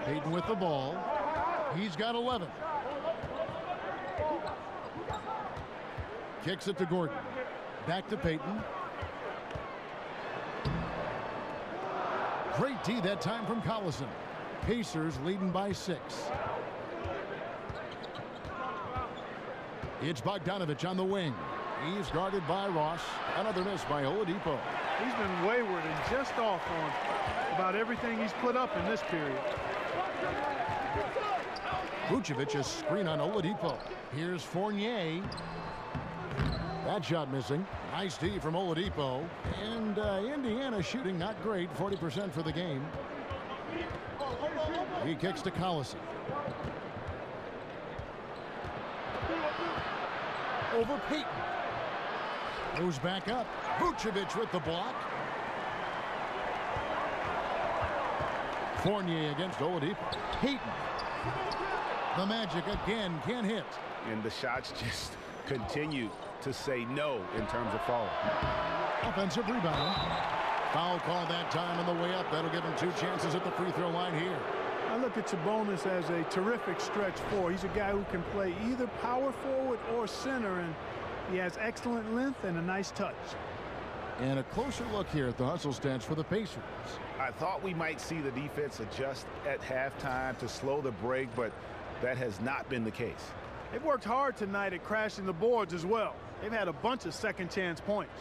Payton with the ball. He's got 11. Kicks it to Gordon. Back to Payton. Great D that time from Collison. Pacers leading by 6. It's Bogdanovic on the wing. He's guarded by Ross. Another miss by Oladipo. He's been wayward and just off on about everything he's put up in this period. Vucevic, a screen on Oladipo. Here's Fournier. That shot missing. Nice D from Oladipo. And Indiana shooting not great, 40% for the game. He kicks to Collison. Over Payton. Goes back up. Vucevic with the block. Fournier against Oladipo. Payton. The Magic again can't hit. And the shots just continue to say no in terms of falling. Offensive rebound. Foul call that time on the way up. That'll give him 2 chances at the free throw line here. I look at Sabonis as a terrific stretch four. He's a guy who can play either power forward or center, and he has excellent length and a nice touch. And a closer look here at the hustle stats for the Pacers. I thought we might see the defense adjust at halftime to slow the break, but that has not been the case. They've worked hard tonight at crashing the boards as well. They've had a bunch of second chance points.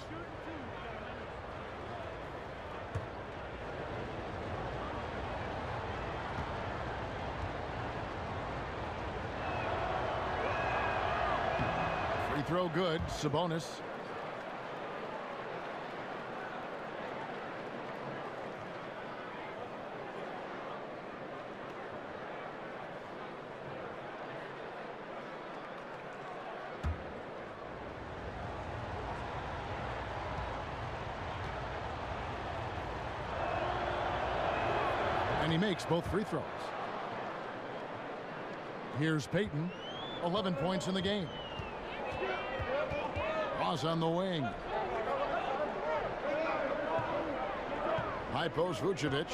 Free throw good. Sabonis. And he makes both free throws. Here's Payton. 11 points in the game. Ross on the wing. High post Vucevic.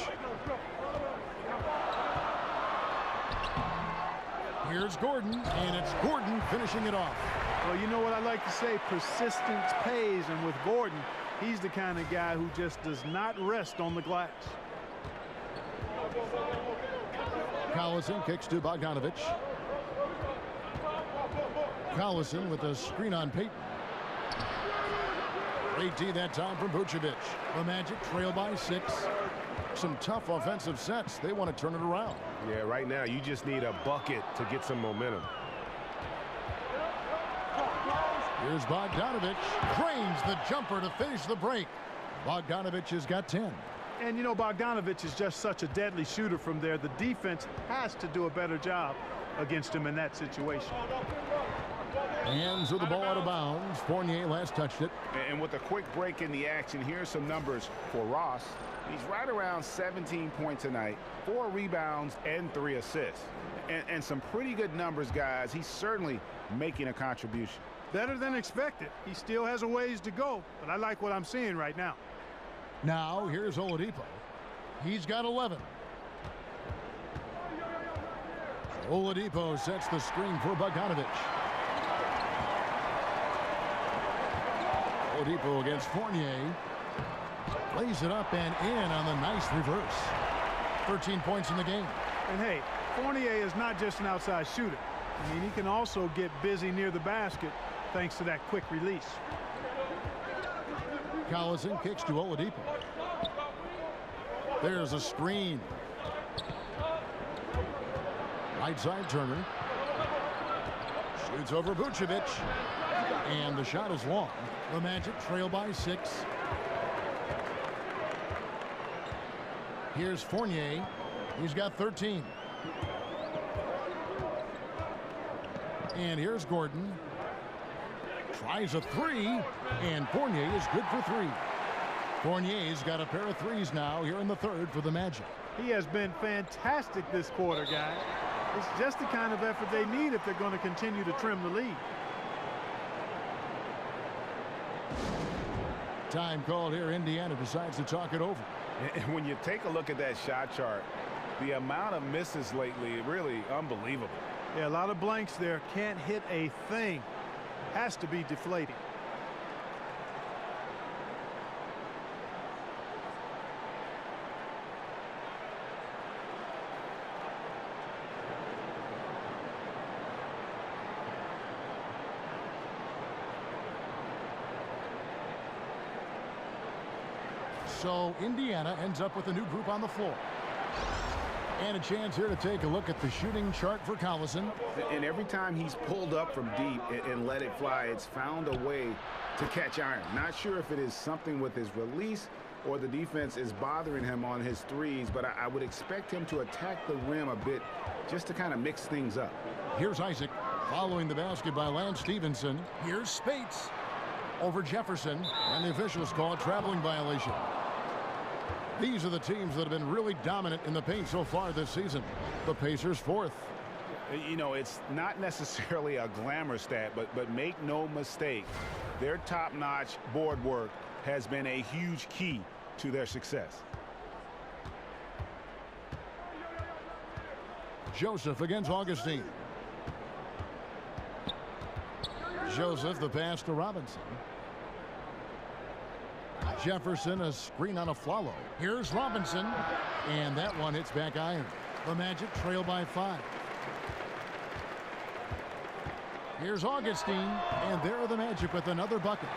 Here's Gordon, and it's Gordon finishing it off. Well, you know what I like to say, persistence pays, and with Gordon, he's the kind of guy who just does not rest on the glass. Collison kicks to Bogdanovich. Collison with a screen on Payton. Great D that time from Vucevic. The Magic trail by 6. Some tough offensive sets. They want to turn it around. Yeah, right now you just need a bucket to get some momentum. Here's Bogdanovich. Drains the jumper to finish the break. Bogdanovich has got 10. And, you know, Bogdanovich is just such a deadly shooter from there. The defense has to do a better job against him in that situation. Hands with the ball out of bounds. Fournier last touched it. And with a quick break in the action, here's some numbers for Ross. He's right around 17 points tonight, 4 rebounds and 3 assists. And some pretty good numbers, guys. He's certainly making a contribution. Better than expected. He still has a ways to go, but I like what I'm seeing right now. Now, here's Oladipo. He's got 11. Oladipo sets the screen for Bogdanovich. Oladipo against Fournier. Lays it up and in on the nice reverse. 13 points in the game. And hey, Fournier is not just an outside shooter. I mean, he can also get busy near the basket thanks to that quick release. Collison kicks to Oladipo. There's a screen. Right side Turner. Shoots over Vucevic. And the shot is long. The Magic trail by 6. Here's Fournier. He's got 13. And here's Gordon. Tries a 3, and Fournier is good for 3. Fournier's got a pair of 3s now here in the third for the Magic. He has been fantastic this quarter, guys. It's just the kind of effort they need if they're going to continue to trim the lead. Time called here. Indiana decides to talk it over. And when you take a look at that shot chart, the amount of misses lately, really unbelievable. Yeah, a lot of blanks there. Can't hit a thing. Has to be deflating. So Indiana ends up with a new group on the floor. And a chance here to take a look at the shooting chart for Collison. And every time he's pulled up from deep and let it fly, it's found a way to catch iron. Not sure if it is something with his release or the defense is bothering him on his threes, but I would expect him to attack the rim a bit just to kind of mix things up. Here's Isaac following the basket by Lance Stevenson. Here's Spates over Jefferson, and the officials call a traveling violation. These are the teams that have been really dominant in the paint so far this season. The Pacers fourth. You know, it's not necessarily a glamour stat, but make no mistake, their top-notch board work has been a huge key to their success. Joseph against Augustine. Joseph, the pass to Robinson. Jefferson, a screen on a Flalo. Here's Robinson, and that one hits back iron. The Magic trail by 5. Here's Augustine, and there are the Magic with another bucket.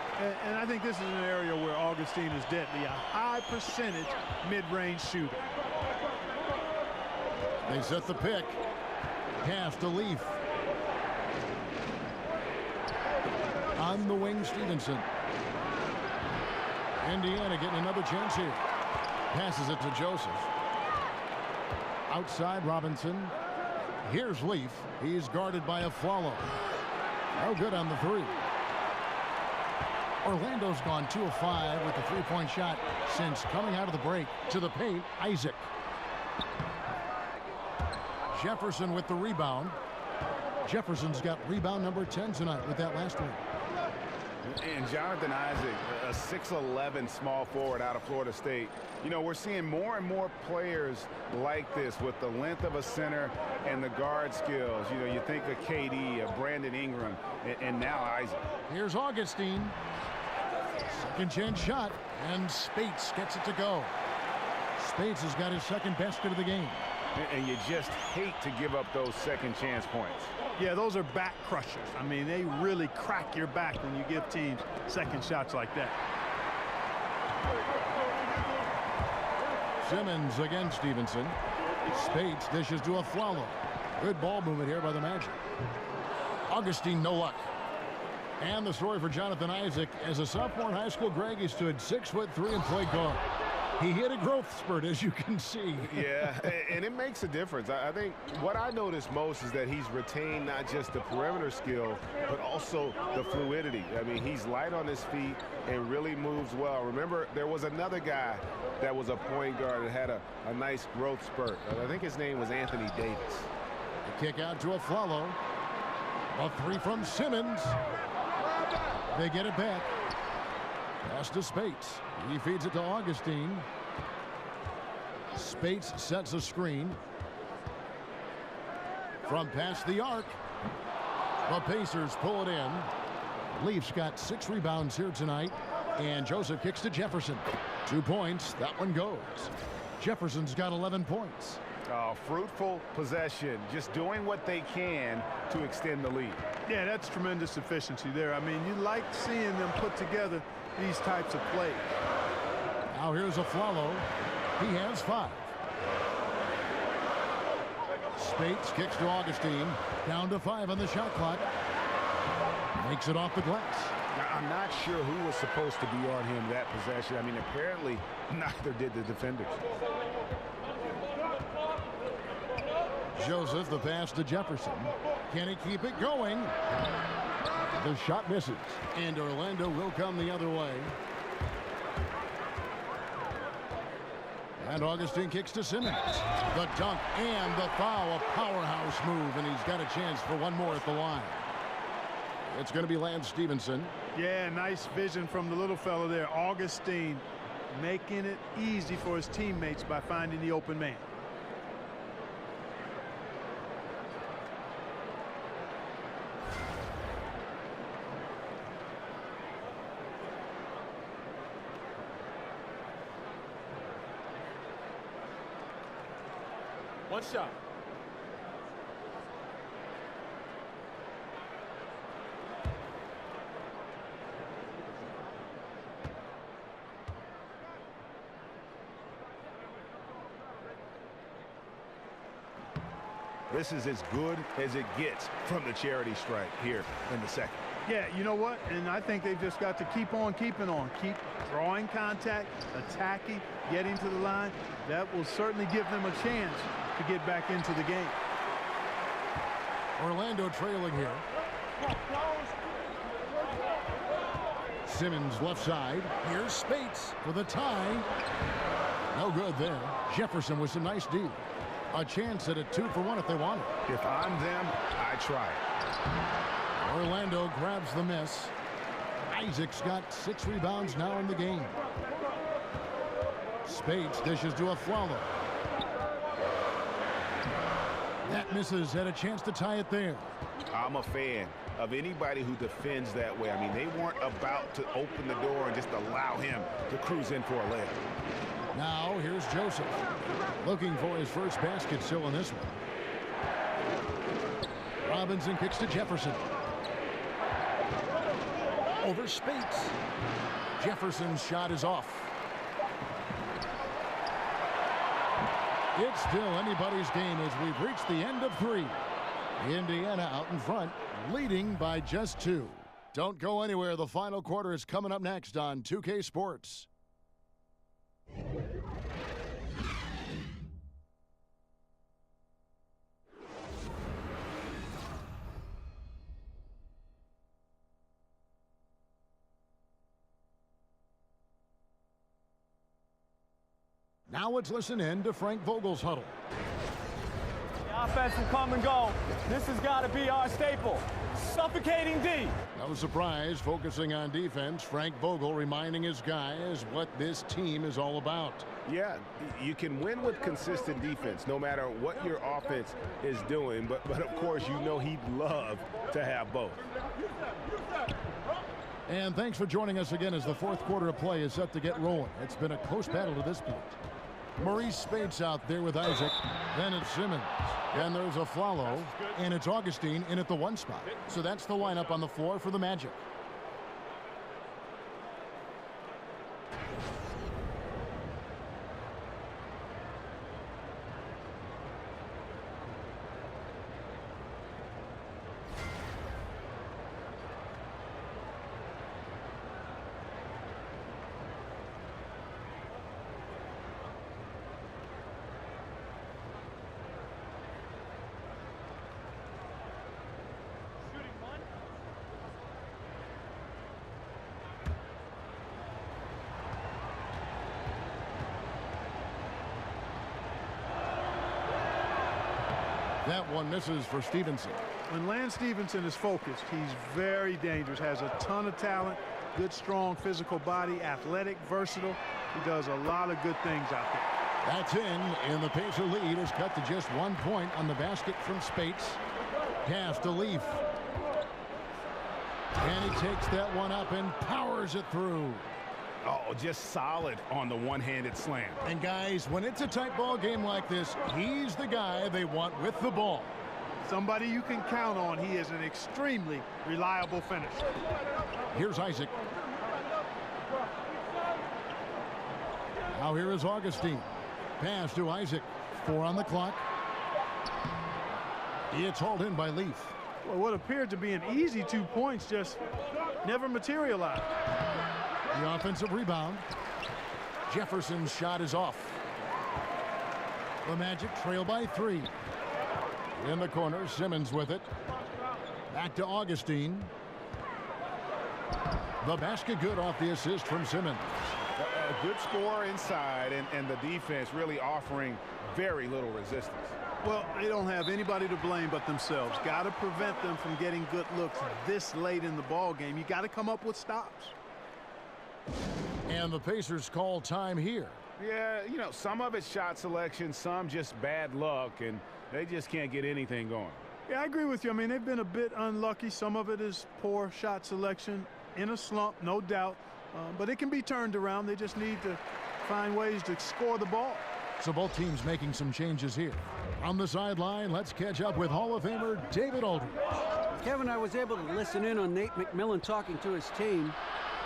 And I think this is an area where Augustine is deadly, a high percentage mid-range shooter. They set the pick. Pass to Leaf. On the wing, Stevenson. Indiana getting another chance here. Passes it to Joseph. Outside Robinson. Here's Leaf. He's guarded by a Flalo. No good on the three. Orlando's gone 2 of 5 with the three-point shot since coming out of the break. To the paint, Isaac. Jefferson with the rebound. Jefferson's got rebound number 10 tonight with that last one. And Jonathan Isaac, a 6'11" small forward out of Florida State. You know, we're seeing more and more players like this with the length of a center and the guard skills. You know, you think of KD, of Brandon Ingram, and now Isaac. Here's Augustine. Second chance shot, and Spates gets it to go. Spates has got his second basket of the game. And you just hate to give up those second chance points. Yeah, those are back crushers. I mean, they really crack your back when you give teams second shots like that. Simmons against Stevenson. Spates dishes to a Flalo. Good ball movement here by the Magic. Augustine, no luck. And the story for Jonathan Isaac. As a sophomore in high school, Greg, he stood 6'3" and played guard. He hit a growth spurt, as you can see. Yeah, and it makes a difference. I think what I notice most is that he's retained not just the perimeter skill, but also the fluidity. I mean, he's light on his feet and really moves well. Remember, there was another guy that was a point guard that had a nice growth spurt. I think his name was Anthony Davis. The kick out to a Flalo. A three from Simmons. They get it back. Pass to Spates. He feeds it to Augustine. Spates sets a screen. From past the arc. The Pacers pull it in. Leafs got 6 rebounds here tonight. And Joseph kicks to Jefferson. 2 points. That one goes. Jefferson's got 11 points. Fruitful possession. Just doing what they can to extend the lead. Yeah, that's tremendous efficiency there. I mean, you like seeing them put together these types of plays. Now here's a Flalo. He has 5. Spates kicks to Augustine. Down to 5 on the shot clock. Makes it off the glass. Now, I'm not sure who was supposed to be on him that possession. I mean, apparently neither did the defenders. Joseph, the pass to Jefferson. Can he keep it going? The shot misses. And Orlando will come the other way. And Augustine kicks to Simmons. The dunk and the foul. A powerhouse move. And he's got a chance for one more at the line. It's going to be Lance Stevenson. Yeah, nice vision from the little fellow there. Augustine making it easy for his teammates by finding the open man. One shot. This is as good as it gets from the charity stripe here in the second. Yeah, you know what? And I think they've just got to keep on keeping on. Keep drawing contact, attacking, getting to the line. That will certainly give them a chance to get back into the game. Orlando trailing here. Simmons left side. Here's Spates for the tie. No good there. Jefferson with some nice D. A chance at a 2-for-1 if they want it. If I'm them, I try it. Orlando grabs the miss. Isaac's got 6 rebounds now in the game. Spates dishes to a Flalo. That misses. Had a chance to tie it there. I'm a fan of anybody who defends that way. I mean, they weren't about to open the door and just allow him to cruise in for a layup. Now here's Joseph, looking for his first basket still in this one. Robinson kicks to Jefferson. Over Spates. Jefferson's shot is off. It's still anybody's game as we've reached the end of 3. Indiana out in front, leading by just 2. Don't go anywhere. The final quarter is coming up next on 2K Sports. Now let's listen in to Frank Vogel's huddle. The offense will come and go. This has got to be our staple. Suffocating D. No surprise, focusing on defense, Frank Vogel reminding his guys what this team is all about. Yeah, you can win with consistent defense no matter what your offense is doing, but of course you know he'd love to have both. And thanks for joining us again as the fourth quarter of play is set to get rolling. It's been a close battle to this point. Maurice Spates out there with Isaac. Then it's Simmons. Then there's a Flalo. And it's Augustine in at the 1 spot. So that's the lineup on the floor for the Magic. That one misses for Stevenson. When Lance Stevenson is focused, he's very dangerous, has a ton of talent, good, strong physical body, athletic, versatile. He does a lot of good things out there. That's in, and the Pacer lead is cut to just 1 point on the basket from Spates. Pass to Leaf. And he takes that one up and powers it through. Oh, just solid on the one-handed slam. And guys, when it's a tight ball game like this, he's the guy they want with the ball. Somebody you can count on. He is an extremely reliable finisher. Here's Isaac. Now here is Augustine. Pass to Isaac. 4 on the clock. It's hauled in by Leaf. Well, what appeared to be an easy 2 points just never materialized. The offensive rebound. Jefferson's shot is off. The Magic trail by 3. In the corner, Simmons with it. Back to Augustine. The basket good off the assist from Simmons. A good score inside, and the defense really offering very little resistance. Well, they don't have anybody to blame but themselves. Got to prevent them from getting good looks this late in the ball game. You got to come up with stops. And the Pacers call time here. Yeah, you know, some of it's shot selection, some just bad luck, and they just can't get anything going. Yeah, I agree with you. I mean, they've been a bit unlucky. Some of it is poor shot selection, in a slump, no doubt. But it can be turned around. They just need to find ways to score the ball. So both teams making some changes here. On the sideline, let's catch up with Hall of Famer David Aldridge. Kevin, I was able to listen in on Nate McMillan talking to his team,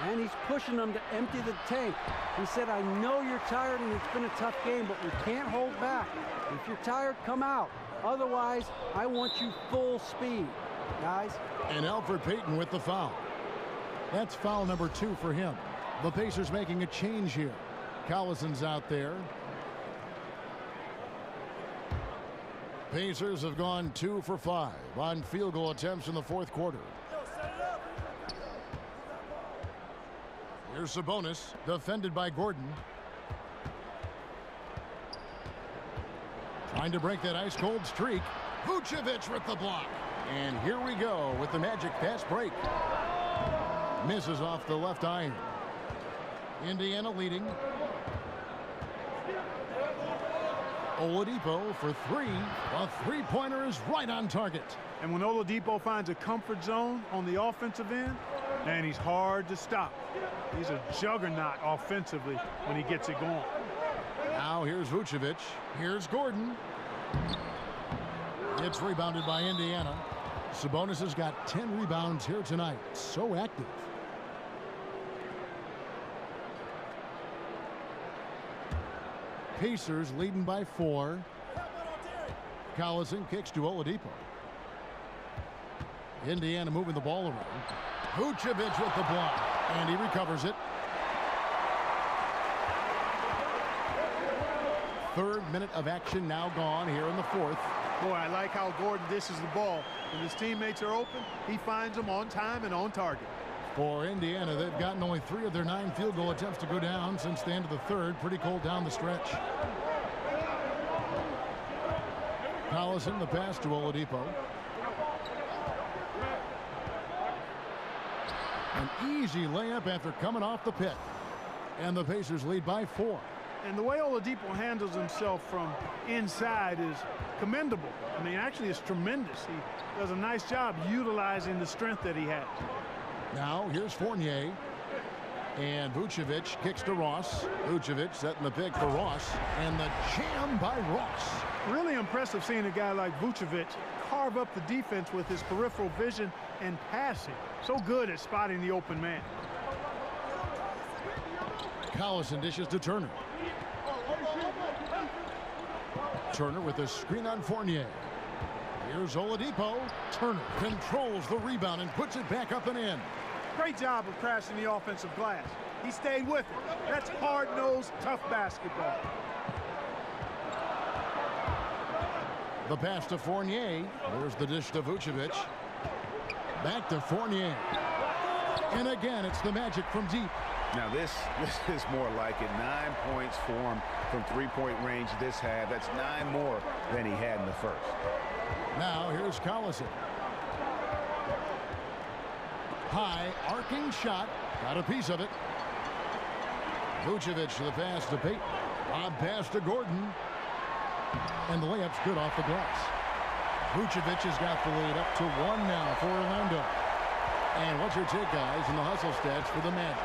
and he's pushing them to empty the tank. He said, I know you're tired and it's been a tough game, but we can't hold back. If you're tired, come out. Otherwise, I want you full speed, guys. And Alfred Payton with the foul. That's foul number 2 for him. The Pacers making a change here. Collison's out there. Pacers have gone 2 for 5 on field goal attempts in the fourth quarter. Here's Sabonis, defended by Gordon. Trying to break that ice-cold streak. Vucevic with the block. And here we go with the Magic fast break. Misses off the left iron. Indiana leading. Oladipo for 3. A three-pointer is right on target. And when Oladipo finds a comfort zone on the offensive end, man, he's hard to stop. He's a juggernaut offensively when he gets it going. Now here's Vucevic. Here's Gordon. It's rebounded by Indiana. Sabonis has got 10 rebounds here tonight. So active. Pacers leading by 4. Collison kicks to Oladipo. Indiana moving the ball around. Vucevic with the block, and he recovers it. Third minute of action now gone here in the fourth. Boy, I like how Gordon dishes the ball. When his teammates are open, he finds them on time and on target. For Indiana, they've gotten only 3 of their 9 field goal attempts to go down since the end of the third. Pretty cold down the stretch. Collison, the pass to Oladipo. An easy layup after coming off the pick. And the Pacers lead by 4. And the way Oladipo handles himself from inside is commendable. I mean, actually, it's tremendous. He does a nice job utilizing the strength that he has. Now, here's Fournier. And Vucevic kicks to Ross. Vucevic setting the pick for Ross. And the jam by Ross. Really impressive seeing a guy like Vucevic carve up the defense with his peripheral vision and passing. So good at spotting the open man. Collison dishes to Turner. Turner with a screen on Fournier. Here's Oladipo. Turner controls the rebound and puts it back up and in. Great job of crashing the offensive glass. He stayed with it. That's hard-nosed, tough basketball. The pass to Fournier. There's the dish to Vucevic. Back to Fournier. And again, it's the Magic from deep. Now this is more like it. 9 points for him from three-point range this half. That's 9 more than he had in the first. Now here's Collison. High arcing shot. Got a piece of it. Vucevic the pass to Payton. Lob pass to Gordon. And the layup's good off the glass. Vucevic has got the lead up to 1 now for Orlando. And what's your take, guys, in the hustle stats for the Magic?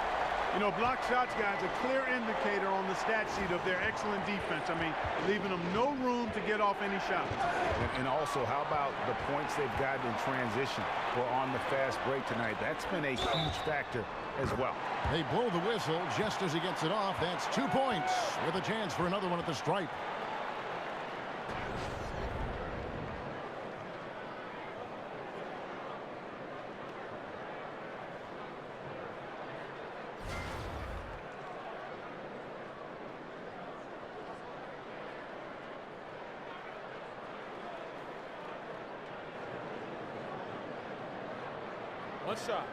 You know, block shots, guys, a clear indicator on the stat sheet of their excellent defense. I mean, leaving them no room to get off any shots. And also, how about the points they've gotten in transition or on the fast break tonight? That's been a huge factor as well. They blow the whistle just as he gets it off. That's 2 points with a chance for another one at the stripe. One shot.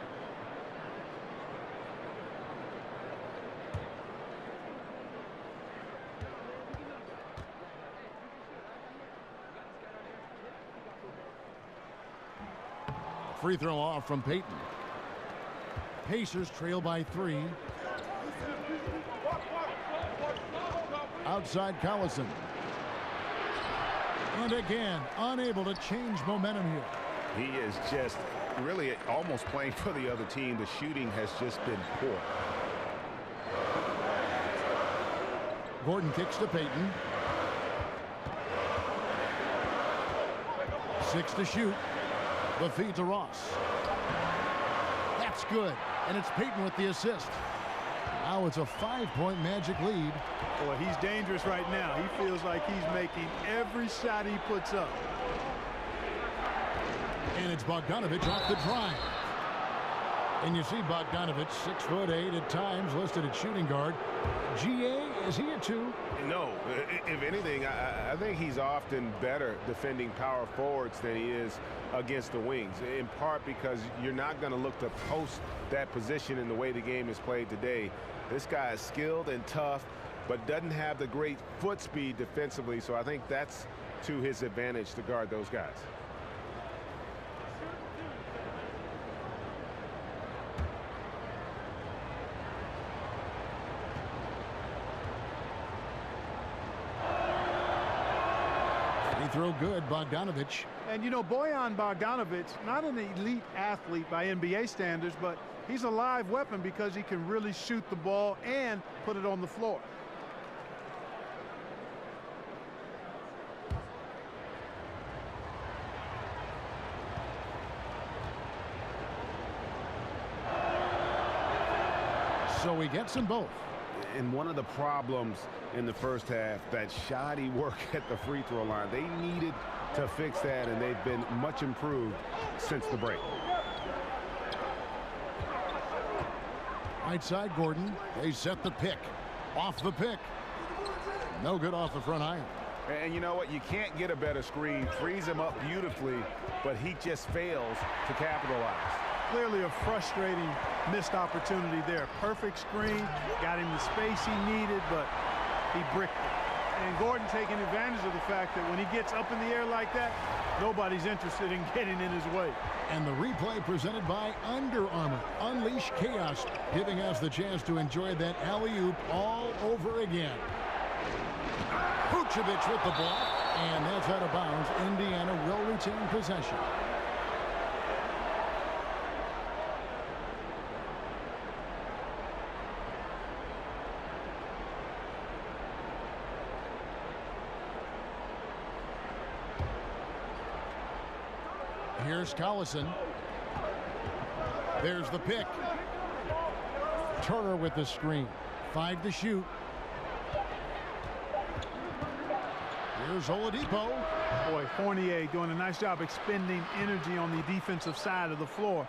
Free throw off from Payton. Pacers trail by 3. Outside Collison. And again, unable to change momentum here. He is just really almost playing for the other team. The shooting has just been poor. Gordon kicks to Payton. 6 to shoot. The feed to Ross. That's good. And it's Payton with the assist. Now it's a 5-point Magic lead. Boy, he's dangerous right now. He feels like he's making every shot he puts up. And it's Bogdanovic off the drive. And you see Bogdanovic, 6'8" at times, listed at shooting guard. GA, is he a 2? No. If anything, I think he's often better defending power forwards than he is against the wings, in part because you're not going to look to post that position in the way the game is played today. This guy is skilled and tough, but doesn't have the great foot speed defensively, so I think that's to his advantage to guard those guys. Throw good, Bogdanovic. And, you know, Bojan Bogdanovic, not an elite athlete by NBA standards, but he's a live weapon because he can really shoot the ball and put it on the floor. So he gets them both. And one of the problems in the first half, that shoddy work at the free throw line. They needed to fix that, and they've been much improved since the break. Right side, Gordon. They set the pick. Off the pick. No good off the front iron. And you know what? You can't get a better screen. Frees him up beautifully, but he just fails to capitalize. Clearly a frustrating missed opportunity there. Perfect screen, got him the space he needed, but he bricked it. And Gordon taking advantage of the fact that when he gets up in the air like that, nobody's interested in getting in his way. And the replay presented by Under Armour. Unleash chaos, giving us the chance to enjoy that alley-oop all over again. Vucevic with the block, and that's out of bounds. Indiana will retain possession. Here's Collison. There's the pick. Turner with the screen. 5 to shoot. Here's Oladipo. Boy, Fournier doing a nice job expending energy on the defensive side of the floor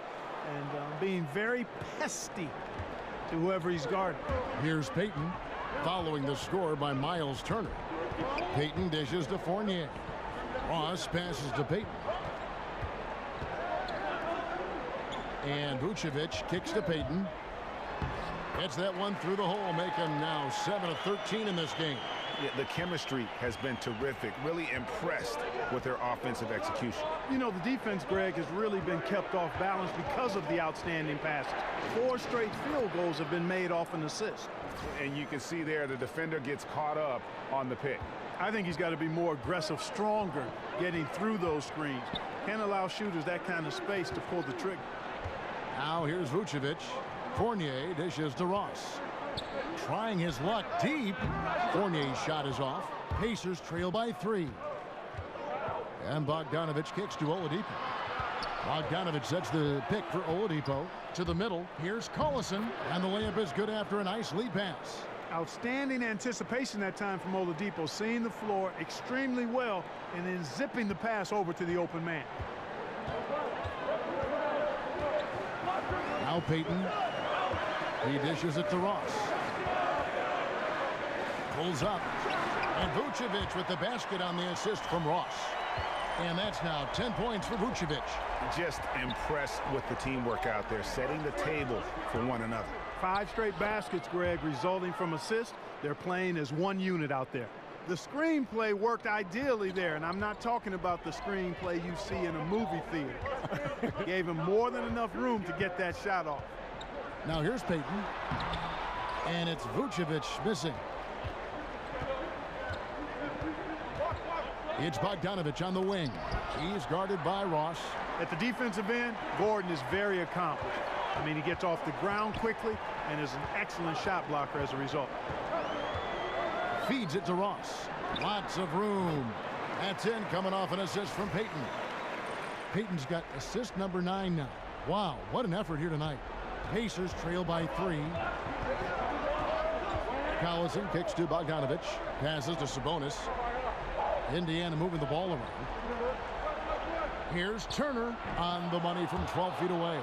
and being very pesky to whoever he's guarding. Here's Payton, following the score by Miles Turner. Payton dishes to Fournier. Ross passes to Payton. And Vucevic kicks to Payton. Gets that one through the hole, making now 7 of 13 in this game. Yeah, the chemistry has been terrific. Really impressed with their offensive execution. You know, the defense, Greg, has really been kept off balance because of the outstanding passes. 4 straight field goals have been made off an assist. And you can see there the defender gets caught up on the pick. I think he's got to be more aggressive, stronger, getting through those screens. Can't allow shooters that kind of space to pull the trigger. Now here's Vucevic. Fournier dishes to Ross. Trying his luck deep. Fournier's shot is off. Pacers trail by 3. And Bogdanovic kicks to Oladipo. Bogdanovic sets the pick for Oladipo. To the middle. Here's Collison. And the layup is good after a nice lead pass. Outstanding anticipation that time from Oladipo. Seeing the floor extremely well and then zipping the pass over to the open man. Now Payton. He dishes it to Ross. Pulls up. And Vucevic with the basket on the assist from Ross. And that's now 10 points for Vucevic. Just impressed with the teamwork out there, setting the table for one another. 5 straight baskets, Greg, resulting from assists. They're playing as one unit out there. The screenplay worked ideally there, and I'm not talking about the screenplay you see in a movie theater. Gave him more than enough room to get that shot off. Now here's Payton. And it's Vucevic missing. It's Bogdanovic on the wing. He's guarded by Ross. At the defensive end, Gordon is very accomplished. I mean, he gets off the ground quickly and is an excellent shot blocker as a result. Feeds it to Ross. Lots of room. That's in, coming off an assist from Payton. Payton's got assist number 9 now. Wow, what an effort here tonight. Pacers trail by 3. Collison kicks to Bogdanovich. Passes to Sabonis. Indiana moving the ball around. Here's Turner on the money from 12 feet away.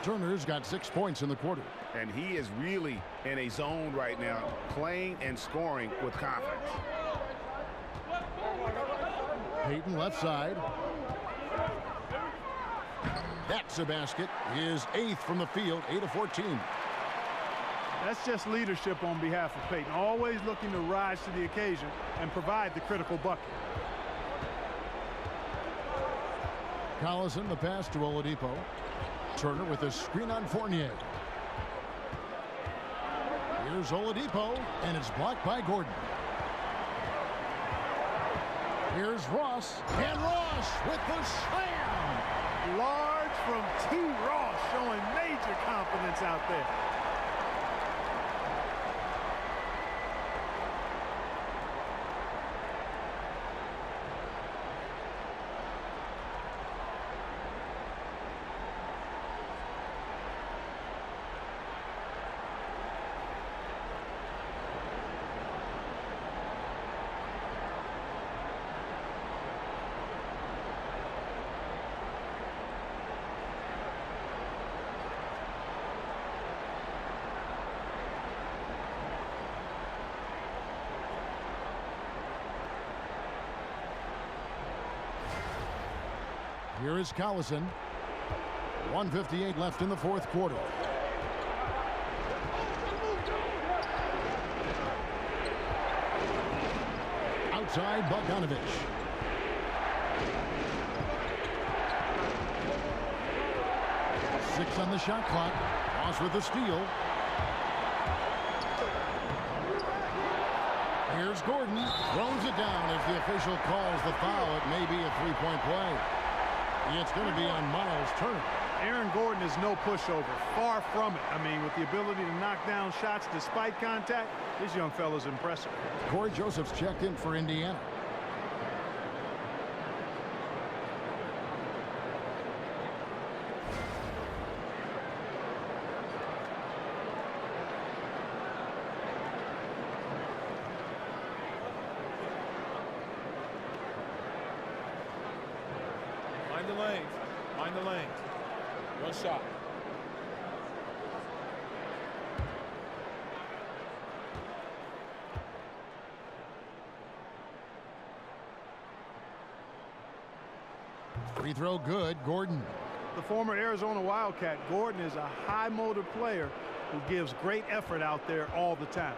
Turner's got 6 points in the quarter. And he is really in a zone right now, playing and scoring with confidence. Payton left side. That's a basket. His 8th from the field, 8 of 14. That's just leadership on behalf of Payton. Always looking to rise to the occasion and provide the critical bucket. Collison, the pass to Oladipo. Turner with a screen on Fournier. Here's Oladipo, and it's blocked by Gordon. Here's Ross, and Ross with the slam. Large from T. Ross, showing major confidence out there. Here is Collison. 1:58 left in the fourth quarter. Outside, Bogdanovich. Six on the shot clock. Ross with the steal. Here's Gordon. Throws it down. If the official calls the foul, it may be a three-point play. It's going to be on Miles Turner. Aaron Gordon is no pushover. Far from it. I mean, with the ability to knock down shots despite contact, this young fella's impressive. Corey Joseph's checked in for Indiana. Mind the lanes. One shot. Free throw good. Gordon. The former Arizona Wildcat, Gordon is a high-motor player who gives great effort out there all the time.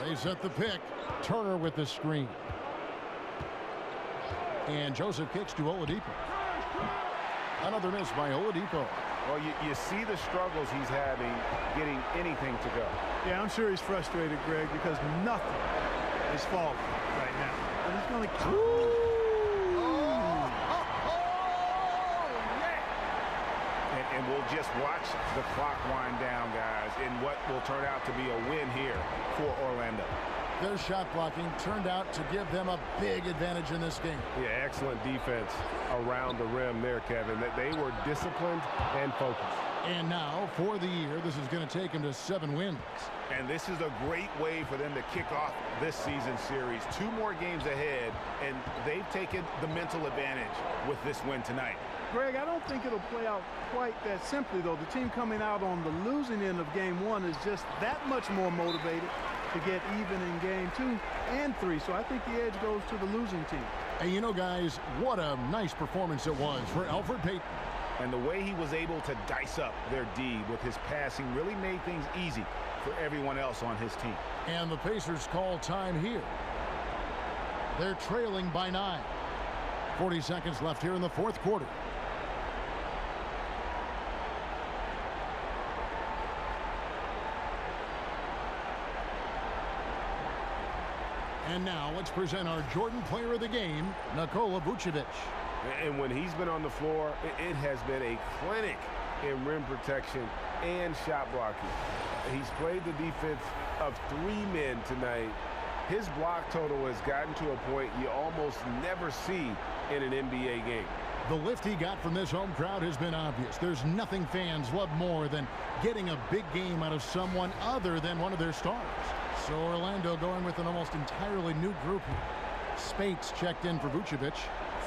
They set the pick. Turner with the screen. And Joseph kicks to Oladipo. Another miss by Oladipo. Well, you see the struggles he's having getting anything to go. Yeah, I'm sure he's frustrated, Greg, because nothing is falling right now. But he's going to... And we'll just watch the clock wind down, guys, in what will turn out to be a win here for Orlando. Their shot blocking turned out to give them a big advantage in this game. Yeah, excellent defense around the rim there, Kevin. That they were disciplined and focused. And now, for the year, this is going to take them to 7 wins. And this is a great way for them to kick off this season series. 2 more games ahead, and they've taken the mental advantage with this win tonight. Greg, I don't think it'll play out quite that simply, though. The team coming out on the losing end of game 1 is just that much more motivated to get even in game 2 and 3. So I think the edge goes to the losing team. And you know, guys, what a nice performance it was for Elfrid Payton. And the way he was able to dice up their D with his passing really made things easy for everyone else on his team. And the Pacers call time here. They're trailing by 9. 40 seconds left here in the fourth quarter. And now let's present our Jordan Player of the Game, Nikola Vucevic. And when he's been on the floor, it has been a clinic in rim protection and shot blocking. He's played the defense of 3 men tonight. His block total has gotten to a point you almost never see in an NBA game. The lift he got from this home crowd has been obvious. There's nothing fans love more than getting a big game out of someone other than one of their stars. So Orlando going with an almost entirely new group here. Spates checked in for Vucevic.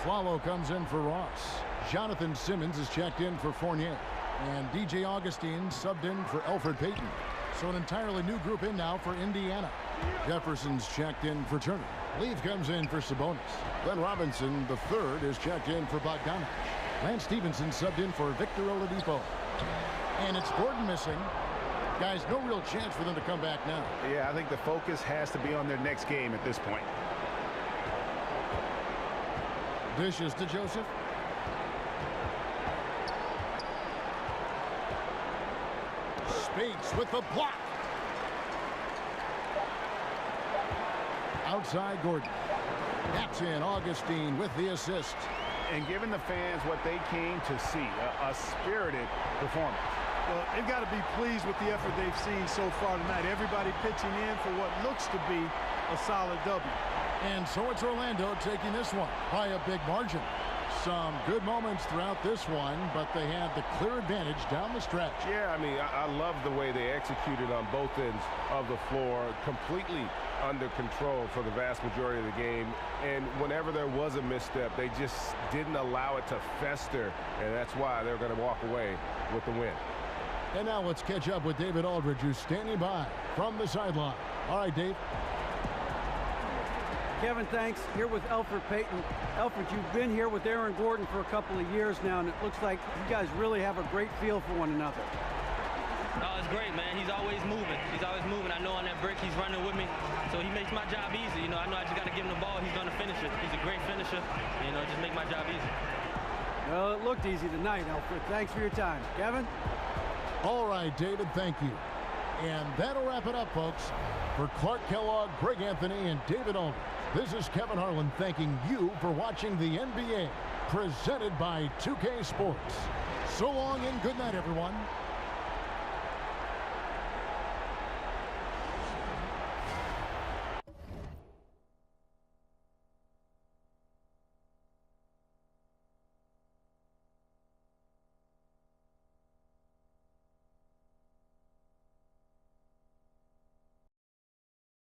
Flalo comes in for Ross. Jonathan Simmons is checked in for Fournier. And DJ Augustine subbed in for Elfrid Payton. So an entirely new group in now for Indiana. Jefferson's checked in for Turner. Leaf comes in for Sabonis. Glenn Robinson, the third, is checked in for Bogdanovic. Lance Stevenson subbed in for Victor Oladipo. And it's Gordon missing. Guys, no real chance for them to come back now. Yeah, I think the focus has to be on their next game at this point. Dishes to Joseph. Spates with the block. Outside Gordon. That's in. Augustine with the assist. And giving the fans what they came to see, a spirited performance. Well, they've got to be pleased with the effort they've seen so far tonight. Everybody pitching in for what looks to be a solid W. And so it's Orlando taking this one by a big margin. Some good moments throughout this one, but they had the clear advantage down the stretch. Yeah, I mean, I love the way they executed on both ends of the floor, completely under control for the vast majority of the game. And whenever there was a misstep, they just didn't allow it to fester, and that's why they're going to walk away with the win. And now let's catch up with David Aldridge, who's standing by from the sideline. All right, Dave. Kevin, thanks. Here with Elfrid Payton. Elfrid, you've been here with Aaron Gordon for a couple of years now, and it looks like you guys really have a great feel for one another. Oh, it's great, man. He's always moving. He's always moving. I know on that break he's running with me, so he makes my job easy. You know, I just got to give him the ball. He's going to finish it. He's a great finisher. You know, just make my job easy. Well, it looked easy tonight, Elfrid. Thanks for your time. Kevin? All right, David, thank you. And that'll wrap it up, folks. For Clark Kellogg, Greg Anthony, and David Aldridge, this is Kevin Harlan thanking you for watching the NBA, presented by 2K Sports. So long and good night, everyone.